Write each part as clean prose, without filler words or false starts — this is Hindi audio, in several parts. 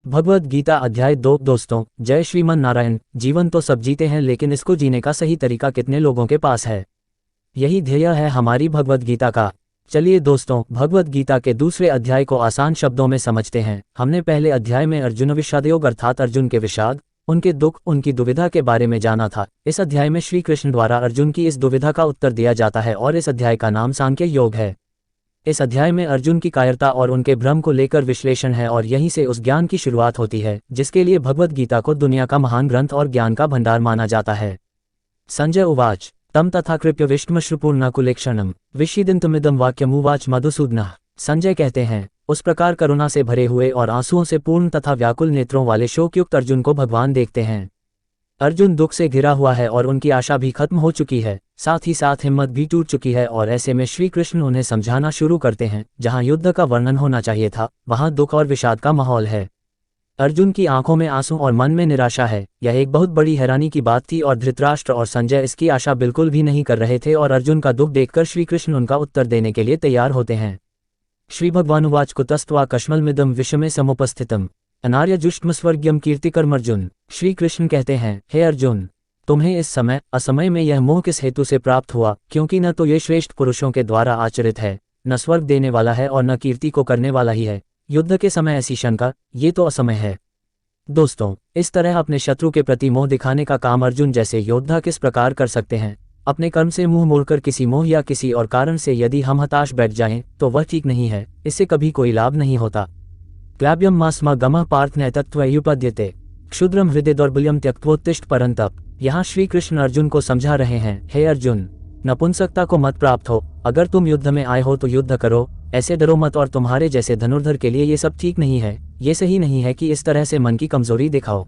भगवद गीता अध्याय 2। दोस्तों, जय श्रीमन नारायण। जीवन तो सब जीते हैं, लेकिन इसको जीने का सही तरीका कितने लोगों के पास है? यही ध्येय है हमारी भगवद गीता का। चलिए दोस्तों, भगवद गीता के दूसरे अध्याय को आसान शब्दों में समझते हैं। हमने पहले अध्याय में अर्जुन विषाद योग अर्थात अर्जुन के विषाद, उनके दुख, उनकी दुविधा के बारे में जाना था। इस अध्याय में श्री कृष्ण द्वारा अर्जुन की इस दुविधा का उत्तर दिया जाता है और इस अध्याय का नाम सांख्य योग है। इस अध्याय में अर्जुन की कायरता और उनके भ्रम को लेकर विश्लेषण है और यहीं से उस ज्ञान की शुरुआत होती है जिसके लिए भगवद गीता को दुनिया का महान ग्रंथ और ज्ञान का भंडार माना जाता है। संजय उवाच तम तथा कृप्य विष्णुश्रुपूर्णाकुलेक्षणम विषीदिन्तुमिदं वाक्यमुवाच मधुसूदनः। संजय कहते हैं, उस प्रकार करुणा से भरे हुए और आंसुओं से पूर्ण तथा व्याकुल नेत्रों वाले शोकयुक्त अर्जुन को भगवान देखते हैं। अर्जुन दुख से घिरा हुआ है और उनकी आशा भी खत्म हो चुकी है, साथ ही साथ हिम्मत भी टूट चुकी है और ऐसे में श्री कृष्ण उन्हें समझाना शुरू करते हैं। जहां युद्ध का वर्णन होना चाहिए था, वहां दुख और विषाद का माहौल है। अर्जुन की आंखों में आंसू और मन में निराशा है। यह एक बहुत बड़ी हैरानी की बात थी और धृतराष्ट्र और संजय इसकी आशा बिल्कुल भी नहीं कर रहे थे और अर्जुन का दुख देखकर श्री कृष्ण उनका उत्तर देने के लिए तैयार होते हैं। श्री भगवानुवाच कुतस्त्वा कश्मलमिदं विषमे समुपस्थितम् अनार्यजुष्टमस्वर्ग्यम कीर्तिकर्म। अर्जुन, श्री कृष्ण कहते हैं, हे अर्जुन, तुम्हें इस समय असमय में यह मोह किस हेतु से प्राप्त हुआ? क्योंकि न तो ये श्रेष्ठ पुरुषों के द्वारा आचरित है, न स्वर्ग देने वाला है और न कीर्ति को करने वाला ही है। युद्ध के समय ऐसी शंका, ये तो असमय है। दोस्तों, इस तरह अपने शत्रु के प्रति मोह दिखाने का काम अर्जुन जैसे योद्धा किस प्रकार कर सकते हैं? अपने कर्म से मुंह मोड़कर किसी मोह या किसी और कारण से यदि हम हताश बैठ जाएं, तो वह ठीक नहीं है। इससे कभी कोई लाभ नहीं होता। क्लैब्यम मास्मा गमः पार्थ नैतत्त्वयुपद्यते क्षुद्रम हृदय दौर्बल्यम त्यक्त्वोत्तिष्ठ परंतप। यहाँ श्री कृष्ण अर्जुन को समझा रहे हैं, हे अर्जुन, नपुंसकता को मत प्राप्त हो। अगर तुम युद्ध में आए हो तो युद्ध करो, ऐसे डरो मत और तुम्हारे जैसे धनुर्धर के लिए ये सब ठीक नहीं है। ये सही नहीं है कि इस तरह से मन की कमजोरी दिखाओ।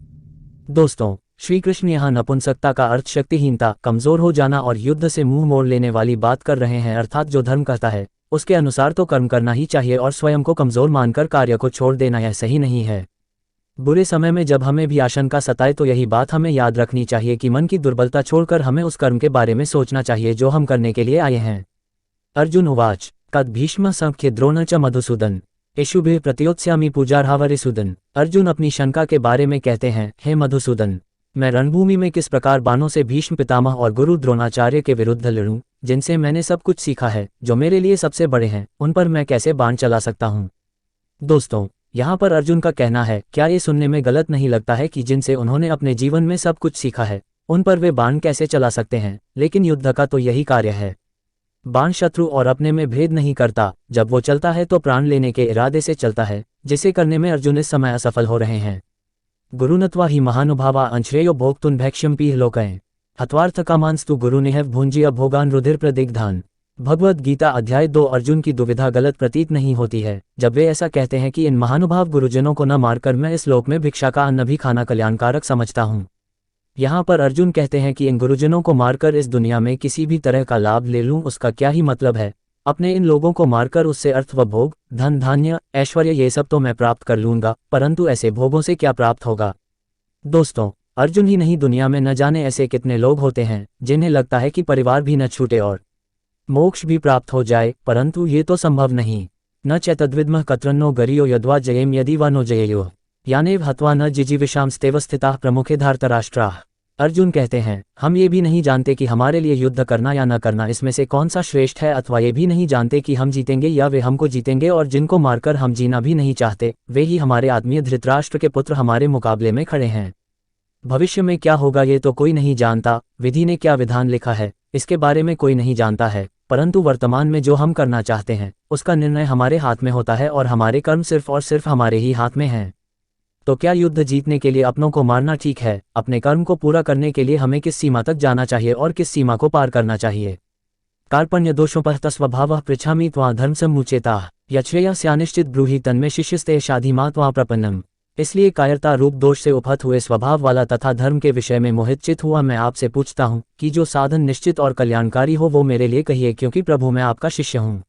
दोस्तों, श्री कृष्ण यहाँ नपुंसकता का अर्थ शक्तिहीनता, कमजोर हो जाना और युद्ध से मुंह मोड़ लेने वाली बात कर रहे हैं। अर्थात जो धर्म कहता है उसके अनुसार तो कर्म करना ही चाहिए और स्वयं को कमजोर मानकर कार्य को छोड़ देना यह सही नहीं है। बुरे समय में जब हमें भी आशंका सताए तो यही बात हमें याद रखनी चाहिए कि मन की दुर्बलता छोड़कर हमें उस कर्म के बारे में सोचना चाहिए जो हम करने के लिए आए हैं। अर्जुन उवाच कद भीष्म संख्य द्रोण च मधुसूदन इषुभिः प्रत्योत्स्यामि पूजार्हावरिसूदन। अर्जुन अपनी शंका के बारे में कहते हैं, हे मधुसूदन, मैं रणभूमि में किस प्रकार बाणों से भीष्म पितामह और गुरु द्रोणाचार्य के विरुद्ध लड़ूं, जिनसे मैंने सब कुछ सीखा है, जो मेरे लिए सबसे बड़े हैं, उन पर मैं कैसे बाण चला सकता हूँ? दोस्तों, यहाँ पर अर्जुन का कहना है, क्या ये सुनने में गलत नहीं लगता है कि जिनसे उन्होंने अपने जीवन में सब कुछ सीखा है, उन पर वे बाण कैसे चला सकते हैं? लेकिन युद्ध का तो यही कार्य है। बाण शत्रु और अपने में भेद नहीं करता। जब वो चलता है तो प्राण लेने के इरादे से चलता है, जिसे करने में अर्जुन इस समय असफल हो रहे हैं। गुरुनत्वा ही महानुभावा अंश्रेयो भोक्तुन भैक्ष्यम पीह लोकयं हत्वार्थ कामांस्तु गुरुनिहव भुंजीय भोगान रुधिर प्रदिग्धान। भगवद गीता अध्याय 2। अर्जुन की दुविधा गलत प्रतीत नहीं होती है जब वे ऐसा कहते हैं कि इन महानुभाव गुरुजनों को न मारकर मैं इस लोक में भिक्षा का अन्न भी खाना कल्याणकारक समझता हूँ। यहाँ पर अर्जुन कहते हैं कि इन गुरुजनों को मारकर इस दुनिया में किसी भी तरह का लाभ ले लूँ, उसका क्या ही मतलब है? अपने इन लोगों को मारकर उससे अर्थ व भोग, धन धान्य, ऐश्वर्य ये सब तो मैं प्राप्त कर लूँगा, परंतु ऐसे भोगों से क्या प्राप्त होगा? दोस्तों, अर्जुन ही नहीं, दुनिया में न जाने ऐसे कितने लोग होते हैं जिन्हें लगता है कि परिवार भी न छूटे और मोक्ष भी प्राप्त हो जाए, परंतु ये तो संभव नहीं। न चैतद्विद्मः कत्रन्नो गरियो यद्वा जयेम यदि वा नो जयेयो यानेव हत्वा न जिजीविषाम स्तेव स्थिताः प्रमुखे धार्तराष्ट्राः। अर्जुन कहते हैं, हम ये भी नहीं जानते कि हमारे लिए युद्ध करना या न करना इसमें से कौन सा श्रेष्ठ है, अथवा ये भी नहीं जानते कि हम जीतेंगे या वे हमको जीतेंगे, और जिनको मारकर हम जीना भी नहीं चाहते, वे ही हमारे आत्मीय धृतराष्ट्र के पुत्र हमारे मुकाबले में खड़े हैं। भविष्य में क्या होगा ये तो कोई नहीं जानता। विधि ने क्या विधान लिखा है, इसके बारे में कोई नहीं जानता है, परंतु वर्तमान में जो हम करना चाहते हैं उसका निर्णय हमारे हाथ में होता है और हमारे कर्म सिर्फ और सिर्फ हमारे ही हाथ में हैं। तो क्या युद्ध जीतने के लिए अपनों को मारना ठीक है? अपने कर्म को पूरा करने के लिए हमें किस सीमा तक जाना चाहिए और किस सीमा को पार करना चाहिए? कार्पण्य दोषोपहत स्वभावः पृच्छामि त्वां धर्म सम्मुचेताः यच्छ्रेयः स्यानिश्चित ब्रूहि तन्मे शिष्यस्ते शाधिमा त्वां प्रपन्नम। इसलिए कायरता रूप दोष से उपहत हुए स्वभाव वाला तथा धर्म के विषय में मोहित चित हुआ मैं आपसे पूछता हूँ कि जो साधन निश्चित और कल्याणकारी हो वो मेरे लिए कहिए, क्योंकि प्रभु मैं आपका शिष्य हूँ।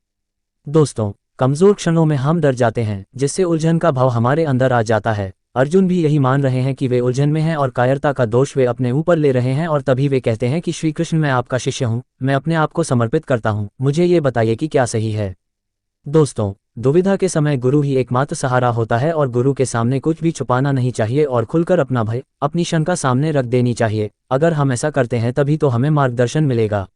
दोस्तों, कमजोर क्षणों में हम डर जाते हैं, जिससे उलझन का भाव हमारे अंदर आ जाता है। अर्जुन भी यही मान रहे हैं कि वे उलझन में हैं और कायरता का दोष वे अपने ऊपर ले रहे हैं, और तभी वे कहते हैं कि श्री कृष्ण मैं आपका शिष्य हूँ, मैं अपने आप को समर्पित करता हूँ, मुझे ये बताइए कि क्या सही है। दोस्तों, दुविधा के समय गुरु ही एकमात्र सहारा होता है और गुरु के सामने कुछ भी छुपाना नहीं चाहिए और खुलकर अपना भय, अपनी शंका सामने रख देनी चाहिए। अगर हम ऐसा करते हैं तभी तो हमें मार्गदर्शन मिलेगा।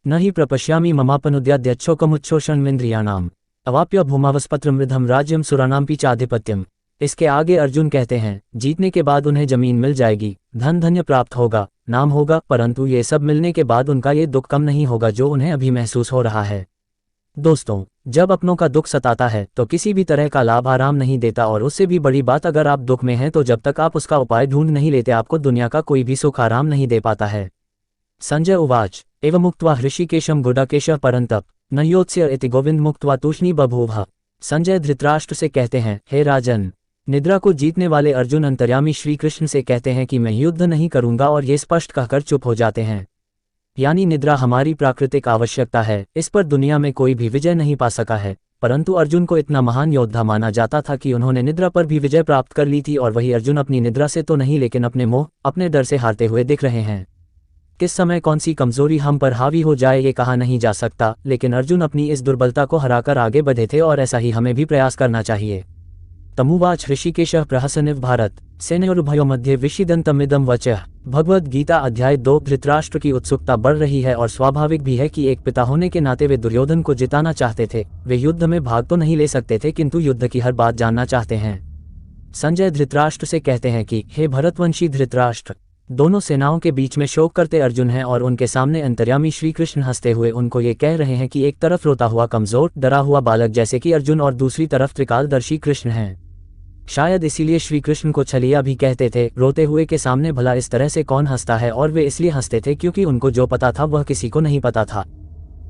न ही प्रपश्यामि ममापनुद्याद्यच्छोकमुच्छोषणमिन्द्रियाणाम अवाप्य भूमावस्पत्र मृधम राज्यम सुरानाम पीचाधिपत्यम। इसके आगे अर्जुन कहते हैं, जीतने के बाद उन्हें जमीन मिल जाएगी, धन धन्य प्राप्त होगा, नाम होगा, परंतु ये सब मिलने के बाद उनका ये दुख कम नहीं होगा जो उन्हें अभी महसूस हो रहा है। दोस्तों, जब अपनों का दुख सताता है तो किसी भी तरह का लाभ आराम नहीं देता, और उससे भी बड़ी बात, अगर आप दुख में हैं तो जब तक आप उसका उपाय ढूंढ नहीं लेते आपको दुनिया का कोई भी सुख आराम नहीं दे पाता है। संजय उवाच एवमुक्त्वा हृषिकेशम गुडाकेशः परंतप न योत्स्य इति गोविंद मुक्त्वा तूष्णी बभूव। संजय धृतराष्ट्र से कहते हैं, हे राजन, निद्रा को जीतने वाले अर्जुन अंतर्यामी श्री कृष्ण से कहते हैं कि मैं युद्ध नहीं करूंगा, और ये स्पष्ट कहकर चुप हो जाते हैं। यानी निद्रा हमारी प्राकृतिक आवश्यकता है, इस पर दुनिया में कोई भी विजय नहीं पा सका है। परंतु अर्जुन को इतना महान योद्धा माना जाता था कि उन्होंने निद्रा पर भी विजय प्राप्त कर ली थी, और वही अर्जुन अपनी निद्रा से तो नहीं लेकिन अपने मोह, अपने डर से हारते हुए दिख रहे हैं। किस समय कौन सी कमजोरी हम पर हावी हो जाए ये कहा नहीं जा सकता, लेकिन अर्जुन अपनी इस दुर्बलता को हराकर आगे बढ़े थे, और ऐसा ही हमें भी प्रयास करना चाहिए। तमुवाच ऋषिकेशः प्रहसनिव भारत सेनयोरुभयो मध्ये विषिदन्तमिदं वचः। भगवद गीता अध्याय 2। धृतराष्ट्र की उत्सुकता बढ़ रही है, और स्वाभाविक भी है कि एक पिता होने के नाते वे दुर्योधन को जिताना चाहते थे। वे युद्ध में भाग तो नहीं ले सकते थे, किंतु युद्ध की हर बात जानना चाहते हैं। संजय धृतराष्ट्र से कहते हैं कि हे भरतवंशी धृतराष्ट्र, दोनों सेनाओं के बीच में शोक करते अर्जुन हैं, और उनके सामने अंतर्यामी श्री कृष्ण हंसते हुए उनको ये कह रहे हैं कि एक तरफ रोता हुआ कमजोर डरा हुआ बालक जैसे कि अर्जुन, और दूसरी तरफ त्रिकालदर्शी कृष्ण हैं। शायद इसीलिए श्री कृष्ण को छलिया भी कहते थे। रोते हुए के सामने भला इस तरह से कौन हंसता है, और वे इसलिए हंसते थे क्योंकि उनको जो पता था वह किसी को नहीं पता था।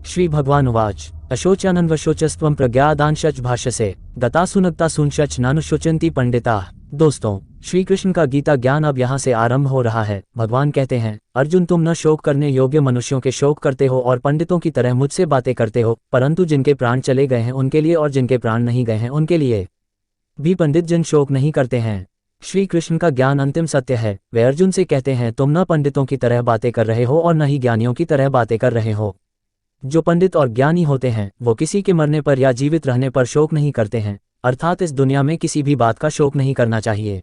श्री भगवान उवाच अशोचानन्वशोचस्त्वं प्रज्ञादांशच भाष्यसे गतासुनक्तासुंशच नानुशोचन्ति पंडिता। दोस्तों, श्री कृष्ण का गीता ज्ञान अब यहाँ से आरंभ हो रहा है। भगवान कहते हैं, अर्जुन, तुम न शोक करने योग्य मनुष्यों के शोक करते हो और पंडितों की तरह मुझसे बातें करते हो, परंतु जिनके प्राण चले गए हैं उनके लिए और जिनके प्राण नहीं गए हैं उनके लिए भी पंडित जन शोक नहीं करते हैं। श्री कृष्ण का ज्ञान अंतिम सत्य है। वे अर्जुन से कहते हैं, तुम न पंडितों की तरह बातें कर रहे हो और न ही ज्ञानियों की तरह बातें कर रहे हो। जो पंडित और ज्ञानी होते हैं वो किसी के मरने पर या जीवित रहने पर शोक नहीं करते हैं, अर्थात इस दुनिया में किसी भी बात का शोक नहीं करना चाहिए।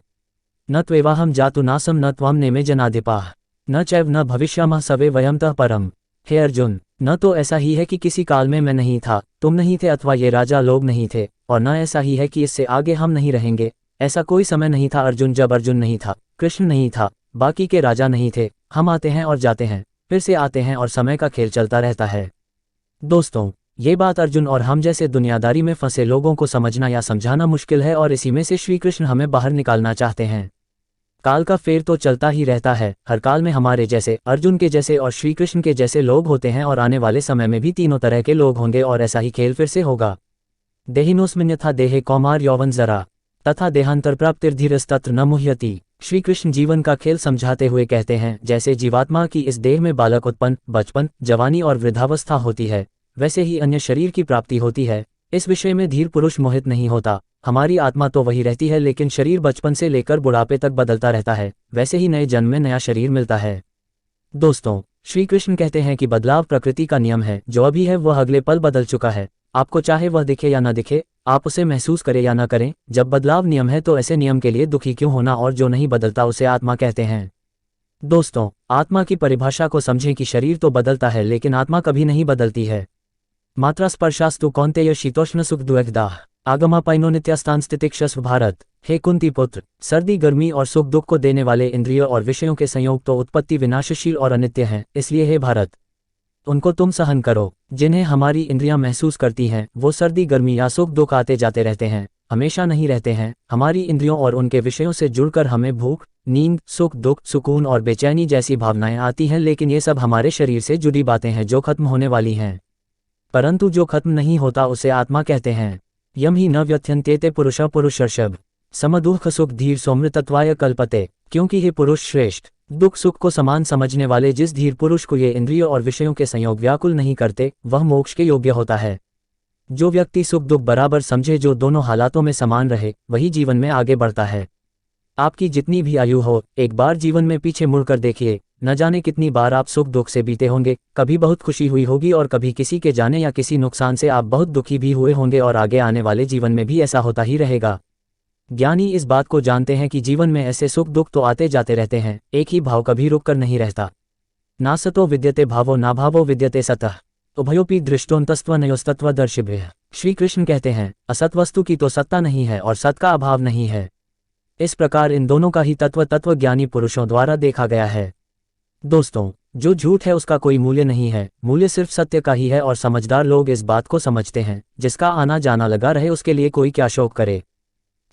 न त्वेवाहम जातु नासम न त्वाम नेमे जनाधिपाः न चैव न भविष्यामः सवे वयमतः परम। हे अर्जुन, न तो ऐसा ही है कि किसी काल में मैं नहीं था, तुम नहीं थे, अथवा ये राजा लोग नहीं थे, और न ऐसा ही है कि इससे आगे हम नहीं रहेंगे। ऐसा कोई समय नहीं था अर्जुन जब अर्जुन नहीं था, कृष्ण नहीं था, बाकी के राजा नहीं थे। हम आते हैं और जाते हैं, फिर से आते हैं, और समय का खेल चलता रहता है। दोस्तों, ये बात अर्जुन और हम जैसे दुनियादारी में फंसे लोगों को समझना या समझाना मुश्किल है, और इसी में से श्री कृष्ण हमें बाहर निकालना चाहते हैं। काल का फेर तो चलता ही रहता है। हर काल में हमारे जैसे, अर्जुन के जैसे और श्री कृष्ण के जैसे लोग होते हैं, और आने वाले समय में भी तीनों तरह के लोग होंगे, और ऐसा ही खेल फिर से होगा। देहिनोस्मिन्यथा देहे कौमार यौवन जरा तथा देहांतर प्राप्तिर्धीरस्तत्र न मुह्यति। श्री कृष्ण जीवन का खेल समझाते हुए कहते हैं, जैसे जीवात्मा की इस देह में बालक उत्पन्न, बचपन, जवानी और वृद्धावस्था होती है, वैसे ही अन्य शरीर की प्राप्ति होती है। इस विषय में धीर पुरुष मोहित नहीं होता। हमारी आत्मा तो वही रहती है, लेकिन शरीर बचपन से लेकर बुढ़ापे तक बदलता रहता है। वैसे ही नए जन्म में नया शरीर मिलता है। दोस्तों, श्री कृष्ण कहते हैं कि बदलाव प्रकृति का नियम है। जो अभी है वह अगले पल बदल चुका है। आपको चाहे वह दिखे या न दिखे, आप उसे महसूस करें या न करें, जब बदलाव नियम है तो ऐसे नियम के लिए दुखी क्यों होना, और जो नहीं बदलता उसे आत्मा कहते हैं। दोस्तों, आत्मा की परिभाषा को समझें कि शरीर तो बदलता है लेकिन आत्मा कभी नहीं बदलती है। मात्रा स्पर्शास्तु कौन्तेय शीतोष्ण सुख दुएकदाह आगमापाइनो नित्यास्तान स्थितिक्षस्व। भारत, हे कुंती पुत्र, सर्दी गर्मी और सुख दुख को देने वाले इंद्रियों और विषयों के संयोग तो उत्पत्ति विनाशशील और अनित्य हैं, इसलिए हे भारत, उनको तुम सहन करो। जिन्हें हमारी इंद्रियां महसूस करती हैं वो सर्दी गर्मी या सुख दुख आते जाते रहते हैं, हमेशा नहीं रहते हैं। हमारी इंद्रियों और उनके विषयों से जुड़कर हमें भूख, नींद, सुख दुख, सुकून और बेचैनी जैसी भावनाएं आती हैं, लेकिन ये सब हमारे शरीर से जुड़ी बातें हैं जो खत्म होने वाली हैं। परंतु जो खत्म नहीं होता उसे आत्मा कहते हैं। यम ही न व्यथ्यन्त्येते पुरुषः पुरुषर्षभ समदुःख सुख धीर सौम्यतत्वाय कल्पते। क्योंकि हे पुरुष श्रेष्ठ, दुख सुख को समान समझने वाले जिस धीर पुरुष को ये इंद्रियों और विषयों के संयोग व्याकुल नहीं करते, वह मोक्ष के योग्य होता है। जो व्यक्ति सुख दुख बराबर समझे, जो दोनों हालातों में समान रहे, वही जीवन में आगे बढ़ता है। आपकी जितनी भी आयु हो, एक बार जीवन में पीछे मुड़कर देखिए, न जाने कितनी बार आप सुख दुख से बीते होंगे, कभी बहुत खुशी हुई होगी और कभी किसी के जाने या किसी नुकसान से आप बहुत दुखी भी हुए होंगे और आगे आने वाले जीवन में भी ऐसा होता ही रहेगा। ज्ञानी इस बात को जानते हैं कि जीवन में ऐसे सुख दुख तो आते जाते रहते हैं, एक ही भाव कभी रुक कर नहीं रहता। ना सतो विद्यते भावो ना भावो विद्यते सतः उभयोपि दृष्टोन्तस्त्वनयोस्तत्वदर्शिभ्यः। श्री कृष्ण कहते हैं, असत वस्तु की तो सत्ता नहीं है और सत का अभाव नहीं है। इस प्रकार इन दोनों का ही तत्व ज्ञानी पुरुषों द्वारा देखा गया है। दोस्तों, जो झूठ है उसका कोई मूल्य नहीं है, मूल्य सिर्फ सत्य का ही है और समझदार लोग इस बात को समझते हैं। जिसका आना जाना लगा रहे उसके लिए कोई क्या शोक करे।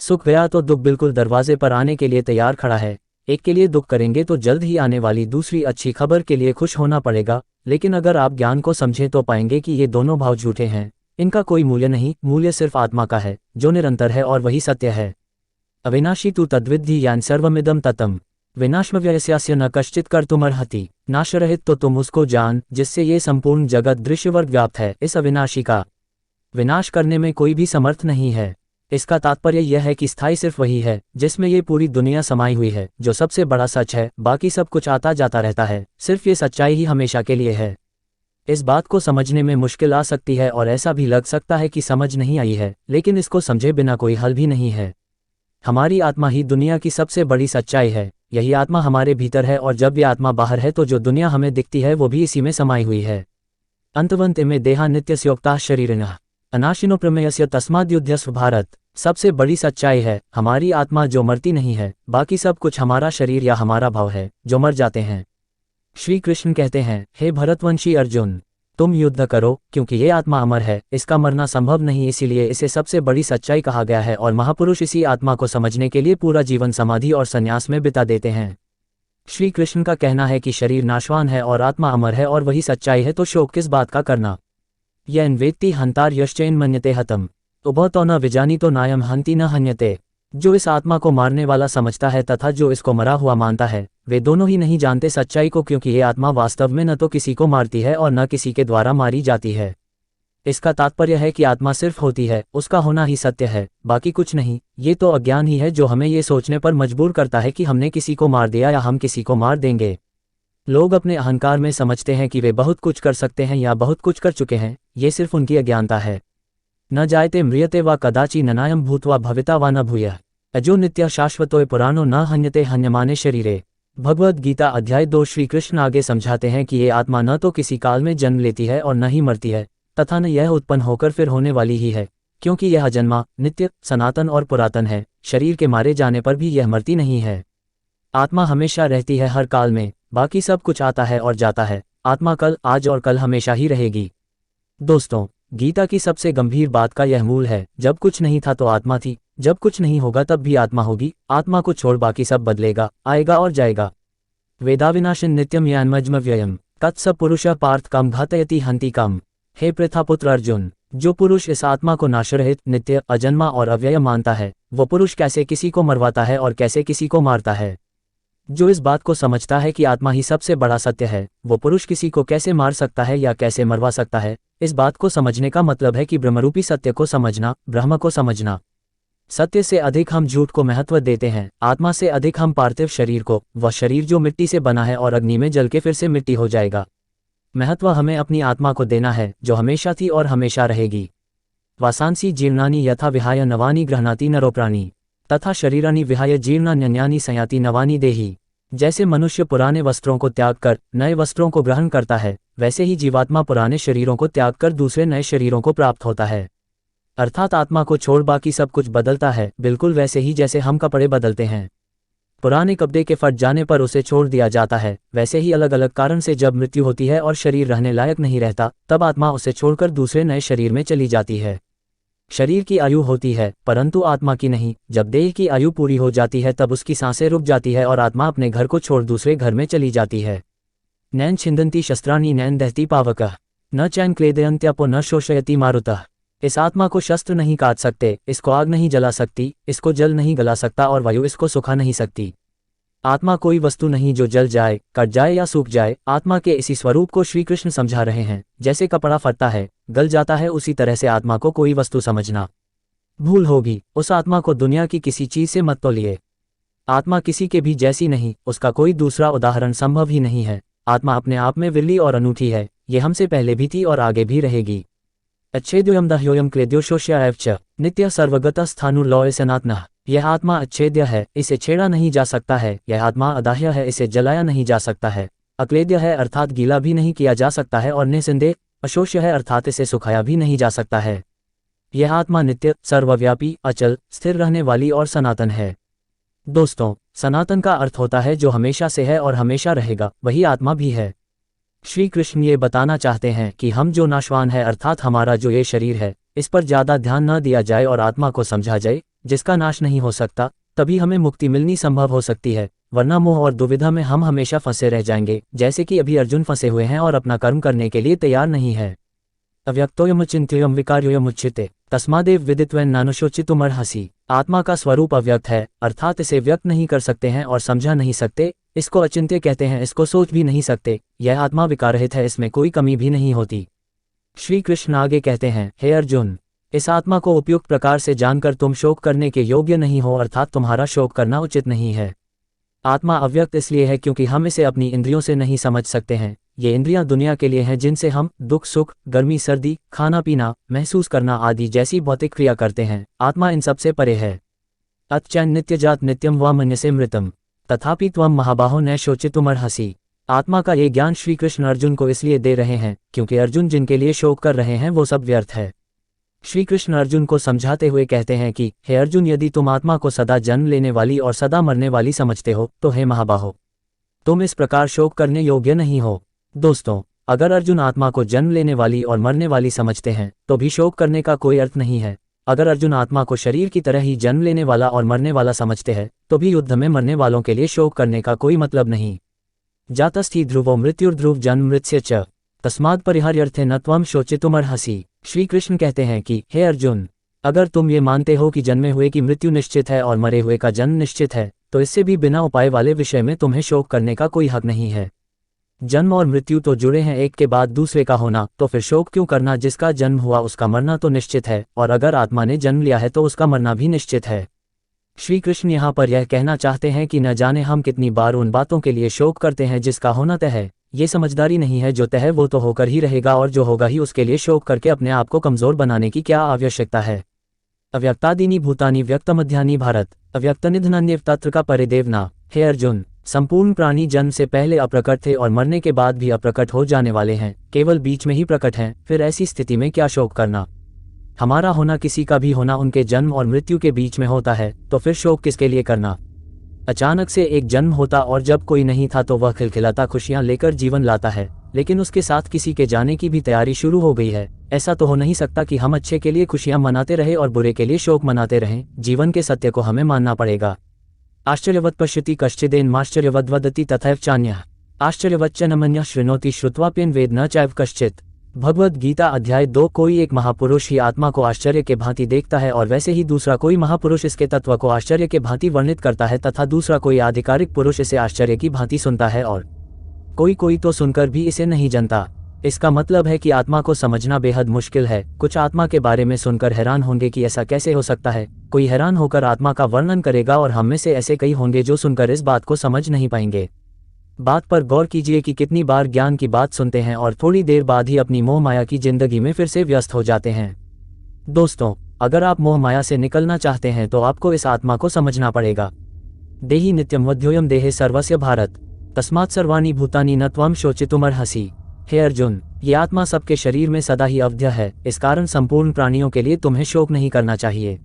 सुख गया तो दुख बिल्कुल दरवाजे पर आने के लिए तैयार खड़ा है। एक के लिए दुख करेंगे तो जल्द ही आने वाली दूसरी अच्छी खबर के लिए खुश होना पड़ेगा। लेकिन अगर आप ज्ञान को समझें तो पाएंगे कि ये दोनों भाव झूठे हैं, इनका कोई मूल्य नहीं। मूल्य सिर्फ आत्मा का है जो निरंतर है और वही सत्य है। अविनाशी तु तद्विद्धि यान सर्वमिदं ततम् विनाशमव्ययस्यास्य न कश्चित कर्तुमर्हति। नाशरहित तो तुम उसको जान जिससे ये संपूर्ण जगत दृश्यवर्ग व्याप्त है। इस अविनाशी का विनाश करने में कोई भी समर्थ नहीं है। इसका तात्पर्य यह है कि स्थायी सिर्फ वही है जिसमें ये पूरी दुनिया समाई हुई है, जो सबसे बड़ा सच है। बाकी सब कुछ आता जाता रहता है, सिर्फ ये सच्चाई ही हमेशा के लिए है। इस बात को समझने में मुश्किल आ सकती है और ऐसा भी लग सकता है कि समझ नहीं आई है, लेकिन इसको समझे बिना कोई हल भी नहीं है। हमारी आत्मा ही दुनिया की सबसे बड़ी सच्चाई है। यही आत्मा हमारे भीतर है और जब ये आत्मा बाहर है तो जो दुनिया हमें दिखती है वो भी इसी में समाई हुई है। अंतवंत में देहा नित्यस्योक्ता शरीरिणः अनाशिनो प्रमेयस्य तस्माद्युध्यस्व भारत। सबसे बड़ी सच्चाई है हमारी आत्मा जो मरती नहीं है, बाकी सब कुछ हमारा शरीर या हमारा भाव है जो मर जाते हैं। श्री कृष्ण कहते हैं, हे भरतवंशी अर्जुन, तुम युद्ध करो क्योंकि ये आत्मा अमर है, इसका मरना संभव नहीं, इसीलिए इसे सबसे बड़ी सच्चाई कहा गया है। और महापुरुष इसी आत्मा को समझने के लिए पूरा जीवन समाधि और संन्यास में बिता देते हैं। श्री कृष्ण का कहना है कि शरीर नाशवान है और आत्मा अमर है और वही सच्चाई है, तो शोक किस बात का करना। यन वेत्ति हंतार यश्चैन मन्यते हतम उभौ तो न विजानी तो नायम हंति न हन्यते। जो इस आत्मा को मारने वाला समझता है तथा जो इसको मरा हुआ मानता है, वे दोनों ही नहीं जानते सच्चाई को, क्योंकि ये आत्मा वास्तव में न तो किसी को मारती है और न किसी के द्वारा मारी जाती है। इसका तात्पर्य है कि आत्मा सिर्फ होती है, उसका होना ही सत्य है, बाकी कुछ नहीं। ये तो अज्ञान ही है जो हमें ये सोचने पर मजबूर करता है कि हमने किसी को मार दिया या हम किसी को मार देंगे। लोग अपने अहंकार में समझते हैं कि वे बहुत कुछ कर सकते हैं या बहुत कुछ कर चुके हैं, ये सिर्फ उनकी अज्ञानता है। न जायते म्रियते वा कदाचि ननायम भूत्वा भविता वा न भूयः अजो नित्य शाश्वतोय पुराणो न हन्यते हन्यमाने शरीरे। भगवद गीता अध्याय 2। श्री कृष्ण आगे समझाते हैं कि ये आत्मा न तो किसी काल में जन्म लेती है और न ही मरती है, तथा न यह उत्पन्न होकर फिर होने वाली ही है, क्योंकि यह अजन्मा, नित्य, सनातन और पुरातन है। शरीर के मारे जाने पर भी यह मरती नहीं है। आत्मा हमेशा रहती है हर काल में, बाकी सब कुछ आता है और जाता है। आत्मा कल, आज और कल हमेशा ही रहेगी। दोस्तों, गीता की सबसे गंभीर बात का यह मूल है, जब कुछ नहीं था तो आत्मा थी, जब कुछ नहीं होगा तब भी आत्मा होगी। आत्मा को छोड़ बाकी सब बदलेगा, आएगा और जाएगा। वेदाविनाशन नित्यम यान्मज्म व्ययम तत्स पुरुष पार्थ काम घातयति हंति काम। हे प्रथापुत्र अर्जुन, जो पुरुष इस आत्मा को नाशरहित, नित्य, अजन्मा और अव्यय मानता है, वो पुरुष कैसे किसी को मरवाता है और कैसे किसी को मारता है। जो इस बात को समझता है कि आत्मा ही सबसे बड़ा सत्य है, वो पुरुष किसी को कैसे मार सकता है या कैसे मरवा सकता है। इस बात को समझने का मतलब है कि ब्रह्मरूपी सत्य को समझना, ब्रह्म को समझना। सत्य से अधिक हम झूठ को महत्व देते हैं, आत्मा से अधिक हम पार्थिव शरीर को, वह शरीर जो मिट्टी से बना है और अग्नि में जल के फिर से मिट्टी हो जाएगा। महत्व हमें अपनी आत्मा को देना है जो हमेशा थी और हमेशा रहेगी। वासांसी जीर्णानि यथा विहाय नवानि गृह्णाति नरोप्राणि तथा शरीरानि विहाय जीर्णान्यन्यानि संयाति नवानि देहि। जैसे मनुष्य पुराने वस्त्रों को त्याग कर नए वस्त्रों को ग्रहण करता है, वैसे ही जीवात्मा पुराने शरीरों को त्याग कर दूसरे नए शरीरों को प्राप्त होता है। अर्थात आत्मा को छोड़ बाकी सब कुछ बदलता है, बिल्कुल वैसे ही जैसे हम कपड़े बदलते हैं। पुराने कपड़े के फट जाने पर उसे छोड़ दिया जाता है, वैसे ही अलग अलग कारण से जब मृत्यु होती है और शरीर रहने लायक नहीं रहता, तब आत्मा उसे छोड़कर दूसरे नए शरीर में चली जाती है। शरीर की आयु होती है परंतु आत्मा की नहीं। जब देह की आयु पूरी हो जाती है तब उसकी सांसें रुक जाती है और आत्मा अपने घर को छोड़ दूसरे घर में चली जाती है। नैन छिंदंती शस्त्राणि नैन दहती पावकः न चैन क्लेदयन्त्यपो न शोषयति मारुतः। इस आत्मा को शस्त्र नहीं काट सकते, इसको आग नहीं जला सकती, इसको जल नहीं गला सकता और वायु इसको सुखा नहीं सकती। आत्मा कोई वस्तु नहीं जो जल जाए, कट जाए या सूख जाए। आत्मा के इसी स्वरूप को श्री कृष्ण समझा रहे हैं। जैसे कपड़ा फटता है, गल जाता है, उसी तरह से आत्मा को कोई वस्तु समझना भूल होगी। उस आत्मा को दुनिया की किसी चीज से मत तोलिए। आत्मा किसी के भी जैसी नहीं, उसका कोई दूसरा उदाहरण संभव ही नहीं है। आत्मा अपने आप में विरली और अनूठी है, ये हमसे पहले भी थी और आगे भी रहेगी। अच्छेद्योयम दह्योयम क्लेद्योशोष्य एव च नित्य सर्वगत स्थानुर्लौय सनातनः। यह आत्मा अच्छेद्य है, इसे छेड़ा नहीं जा सकता है। यह आत्मा अदाह्य है, इसे जलाया नहीं जा सकता है। अक्लेद्य है अर्थात गीला भी नहीं किया जा सकता है, और निसंदेह अशोष्य है अर्थात इसे सुखाया भी नहीं जा सकता है। यह आत्मा नित्य, सर्वव्यापी, अचल, स्थिर रहने वाली और सनातन है। दोस्तों, सनातन का अर्थ होता है जो हमेशा से है और हमेशा रहेगा, वही आत्मा भी है। श्री कृष्ण ये बताना चाहते हैं कि हम जो नाशवान है अर्थात हमारा जो ये शरीर है, इस पर ज्यादा ध्यान न दिया जाए और आत्मा को समझा जाए, जिसका नाश नहीं हो सकता, तभी हमें मुक्ति मिलनी संभव हो सकती है। वरना मोह और दुविधा में हम हमेशा फंसे रह जाएंगे, जैसे कि अभी अर्जुन फंसे हुए हैं और अपना कर्म करने के लिए तैयार नहीं है। अव्यक्तोयम चिंत्योयम विकार्योयम उच्यते तस्मादेव विदित्वैन नानुशोचितुमर्हसि। आत्मा का स्वरूप अव्यक्त है, अर्थात इसे व्यक्त नहीं कर सकते हैं और समझा नहीं सकते। इसको अचिंत्य कहते हैं, इसको सोच भी नहीं सकते। यह आत्मा विकाररहित है, इसमें कोई कमी भी नहीं होती। श्री कृष्ण आगे कहते हैं, हे अर्जुन, इस आत्मा को उपयुक्त प्रकार से जानकर तुम शोक करने के योग्य नहीं हो, अर्थात तुम्हारा शोक करना उचित नहीं है। आत्मा अव्यक्त इसलिए है क्योंकि हम इसे अपनी इंद्रियों से नहीं समझ सकते हैं। ये इंद्रियां दुनिया के लिए हैं जिनसे हम दुख सुख, गर्मी सर्दी, खाना पीना, महसूस करना आदि जैसी भौतिक क्रिया करते हैं। आत्मा इन सबसे परे है। अतचैन नित्यजात नित्यम व मन्यसे मृतम तथापि त्वम महाबाहो न शोचितुमर्हसि। आत्मा का ये ज्ञान श्री कृष्ण अर्जुन को इसलिए दे रहे हैं क्योंकि अर्जुन जिनके लिए शोक कर रहे हैं वो सब व्यर्थ है। श्री कृष्ण अर्जुन को समझाते हुए कहते हैं कि हे अर्जुन, यदि तुम आत्मा को सदा जन्म लेने वाली और सदा मरने वाली समझते हो तो हे महाबाहो, तुम इस प्रकार शोक करने योग्य नहीं हो। दोस्तों, अगर अर्जुन आत्मा को जन्म लेने वाली और मरने वाली समझते हैं तो भी शोक करने का कोई अर्थ नहीं है। अगर अर्जुन आत्मा को शरीर की तरह ही जन्म लेने वाला और मरने वाला समझते हैं तो भी युद्ध में मरने वालों के लिए शोक करने का कोई मतलब नहीं। जातस्थि ध्रुवो मृत्युर्ध्रुव जन्म मृत्स्य च तस्मात् परिहार्यर्थे न त्वं शोचितुमर्हसि। श्री कृष्ण कहते हैं कि हे अर्जुन, अगर तुम ये मानते हो कि जन्मे हुए की मृत्यु निश्चित है और मरे हुए का जन्म निश्चित है, तो इससे भी बिना उपाय वाले विषय में तुम्हें शोक करने का कोई हक नहीं है। जन्म और मृत्यु तो जुड़े हैं, एक के बाद दूसरे का होना, तो फिर शोक क्यों करना? जिसका जन्म हुआ उसका मरना तो निश्चित है, और अगर आत्मा ने जन्म लिया है तो उसका मरना भी निश्चित है। श्री कृष्ण यहाँ पर यह कहना चाहते हैं कि न जाने हम कितनी बार उन बातों के लिए शोक करते हैं जिसका होना तय है। ये समझदारी नहीं है, जो तय है वो तो होकर ही रहेगा, और जो होगा ही उसके लिए शोक करके अपने आप को कमजोर बनाने की क्या आवश्यकता है। अव्यक्तादीनि भूतानि व्यक्तमध्यानि भारत अव्यक्तनिधनान्येव तत्र का परिदेवना। हे अर्जुन, संपूर्ण प्राणी जन्म से पहले अप्रकट थे और मरने के बाद भी अप्रकट हो जाने वाले हैं, केवल बीच में ही प्रकट हैं। फिर ऐसी स्थिति में क्या शोक करना? हमारा होना, किसी का भी होना उनके जन्म और मृत्यु के बीच में होता है, तो फिर शोक किसके लिए करना? अचानक से एक जन्म होता और जब कोई नहीं था तो वह खिलखिलाता खुशियां लेकर जीवन लाता है, लेकिन उसके साथ किसी के जाने की भी तैयारी शुरू हो गई है। ऐसा तो हो नहीं सकता कि हम अच्छे के लिए खुशियां मनाते रहे और बुरे के लिए शोक मनाते रहें। जीवन के सत्य को हमें मानना पड़ेगा। आश्चर्यवत् पश्यति कश्चिदेनमाश्चर्यवद् वदति तथैव चान्यः आश्चर्यवच्च न मन्यः शृणोति श्रुत्वाप्येन वेद न चैव कश्चित्। भगवद गीता अध्याय 2। कोई एक महापुरुष ही आत्मा को आश्चर्य के भांति देखता है और वैसे ही दूसरा कोई महापुरुष इसके तत्व को आश्चर्य के भांति वर्णित करता है, तथा दूसरा कोई आधिकारिक पुरुष इसे आश्चर्य की भांति सुनता है, और कोई तो सुनकर भी इसे नहीं जानता। इसका मतलब है कि आत्मा को समझना बेहद मुश्किल है। कुछ आत्मा के बारे में सुनकर हैरान होंगे कि ऐसा कैसे हो सकता है। कोई हैरान होकर आत्मा का वर्णन करेगा और हम में से ऐसे कई होंगे जो सुनकर इस बात को समझ नहीं पाएंगे। बात पर गौर कीजिए कि कितनी बार ज्ञान की बात सुनते हैं और थोड़ी देर बाद ही अपनी मोह माया की जिंदगी में फिर से व्यस्त हो जाते हैं। दोस्तों, अगर आप मोह माया से निकलना चाहते हैं तो आपको इस आत्मा को समझना पड़ेगा। देहि नित्यम वध्योयम देहे सर्वस्य भारत तस्मात् सर्वाणि भूतानि न त्वं शोचितुमर्हसि। हे अर्जुन, ये आत्मा सबके शरीर में सदा ही अवध्य है, इस कारण संपूर्ण प्राणियों के लिए तुम्हें शोक नहीं करना चाहिए।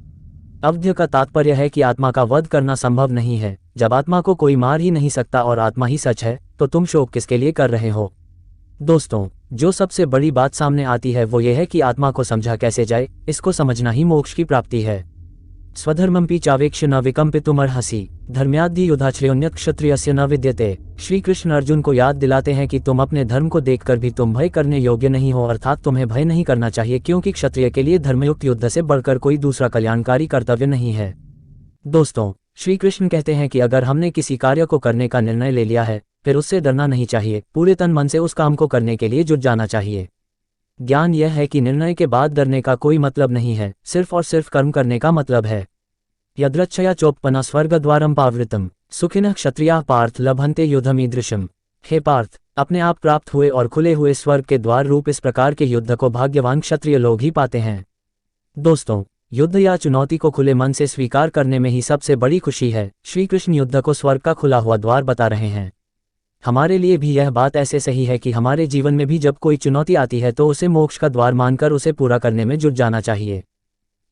अवध्य का तात्पर्य है कि आत्मा का वध करना संभव नहीं है। जब आत्मा को कोई मार ही नहीं सकता और आत्मा ही सच है, तो तुम शोक किसके लिए कर रहे हो? दोस्तों, जो सबसे बड़ी बात सामने आती है वो ये है कि आत्मा को समझा कैसे जाए। इसको समझना ही मोक्ष की प्राप्ति है। स्वधर्मंपि चावेक्ष न विकम्पितुमर्हसि धर्म्याद्धि युधाश्रयोन्यत क्षत्रियस्य न विद्यते। श्री कृष्ण अर्जुन को याद दिलाते हैं कि तुम अपने धर्म को देखकर भी तुम भय करने योग्य नहीं हो, अर्थात तुम्हें भय नहीं करना चाहिए, क्योंकि क्षत्रिय के लिए धर्मयुक्त युद्ध से बढ़कर कोई दूसरा कल्याणकारी कर्तव्य नहीं है। दोस्तों, श्री कृष्ण कहते हैं कि अगर हमने किसी कार्य को करने का निर्णय ले लिया है, फिर उससे डरना नहीं चाहिए। पूरे तन मन से उस काम को करने के लिए जुट जाना चाहिए। ज्ञान यह है कि निर्णय के बाद डरने का कोई मतलब नहीं है, सिर्फ और सिर्फ कर्म करने का मतलब है। यद्रच्छया चोपना स्वर्गद्वारम पावृतम सुखिनः क्षत्रियाः पार्थ लभन्ते युद्धमीदृशम। हे पार्थ, अपने आप प्राप्त हुए और खुले हुए स्वर्ग के द्वार रूप इस प्रकार के युद्ध को भाग्यवान क्षत्रिय लोग ही पाते हैं। दोस्तों, युद्ध या चुनौती को खुले मन से स्वीकार करने में ही सबसे बड़ी खुशी है। श्री कृष्ण युद्ध को स्वर्ग का खुला हुआ द्वार बता रहे हैं। हमारे लिए भी यह बात ऐसे सही है कि हमारे जीवन में भी जब कोई चुनौती आती है तो उसे मोक्ष का द्वार मानकर उसे पूरा करने में जुट जाना चाहिए।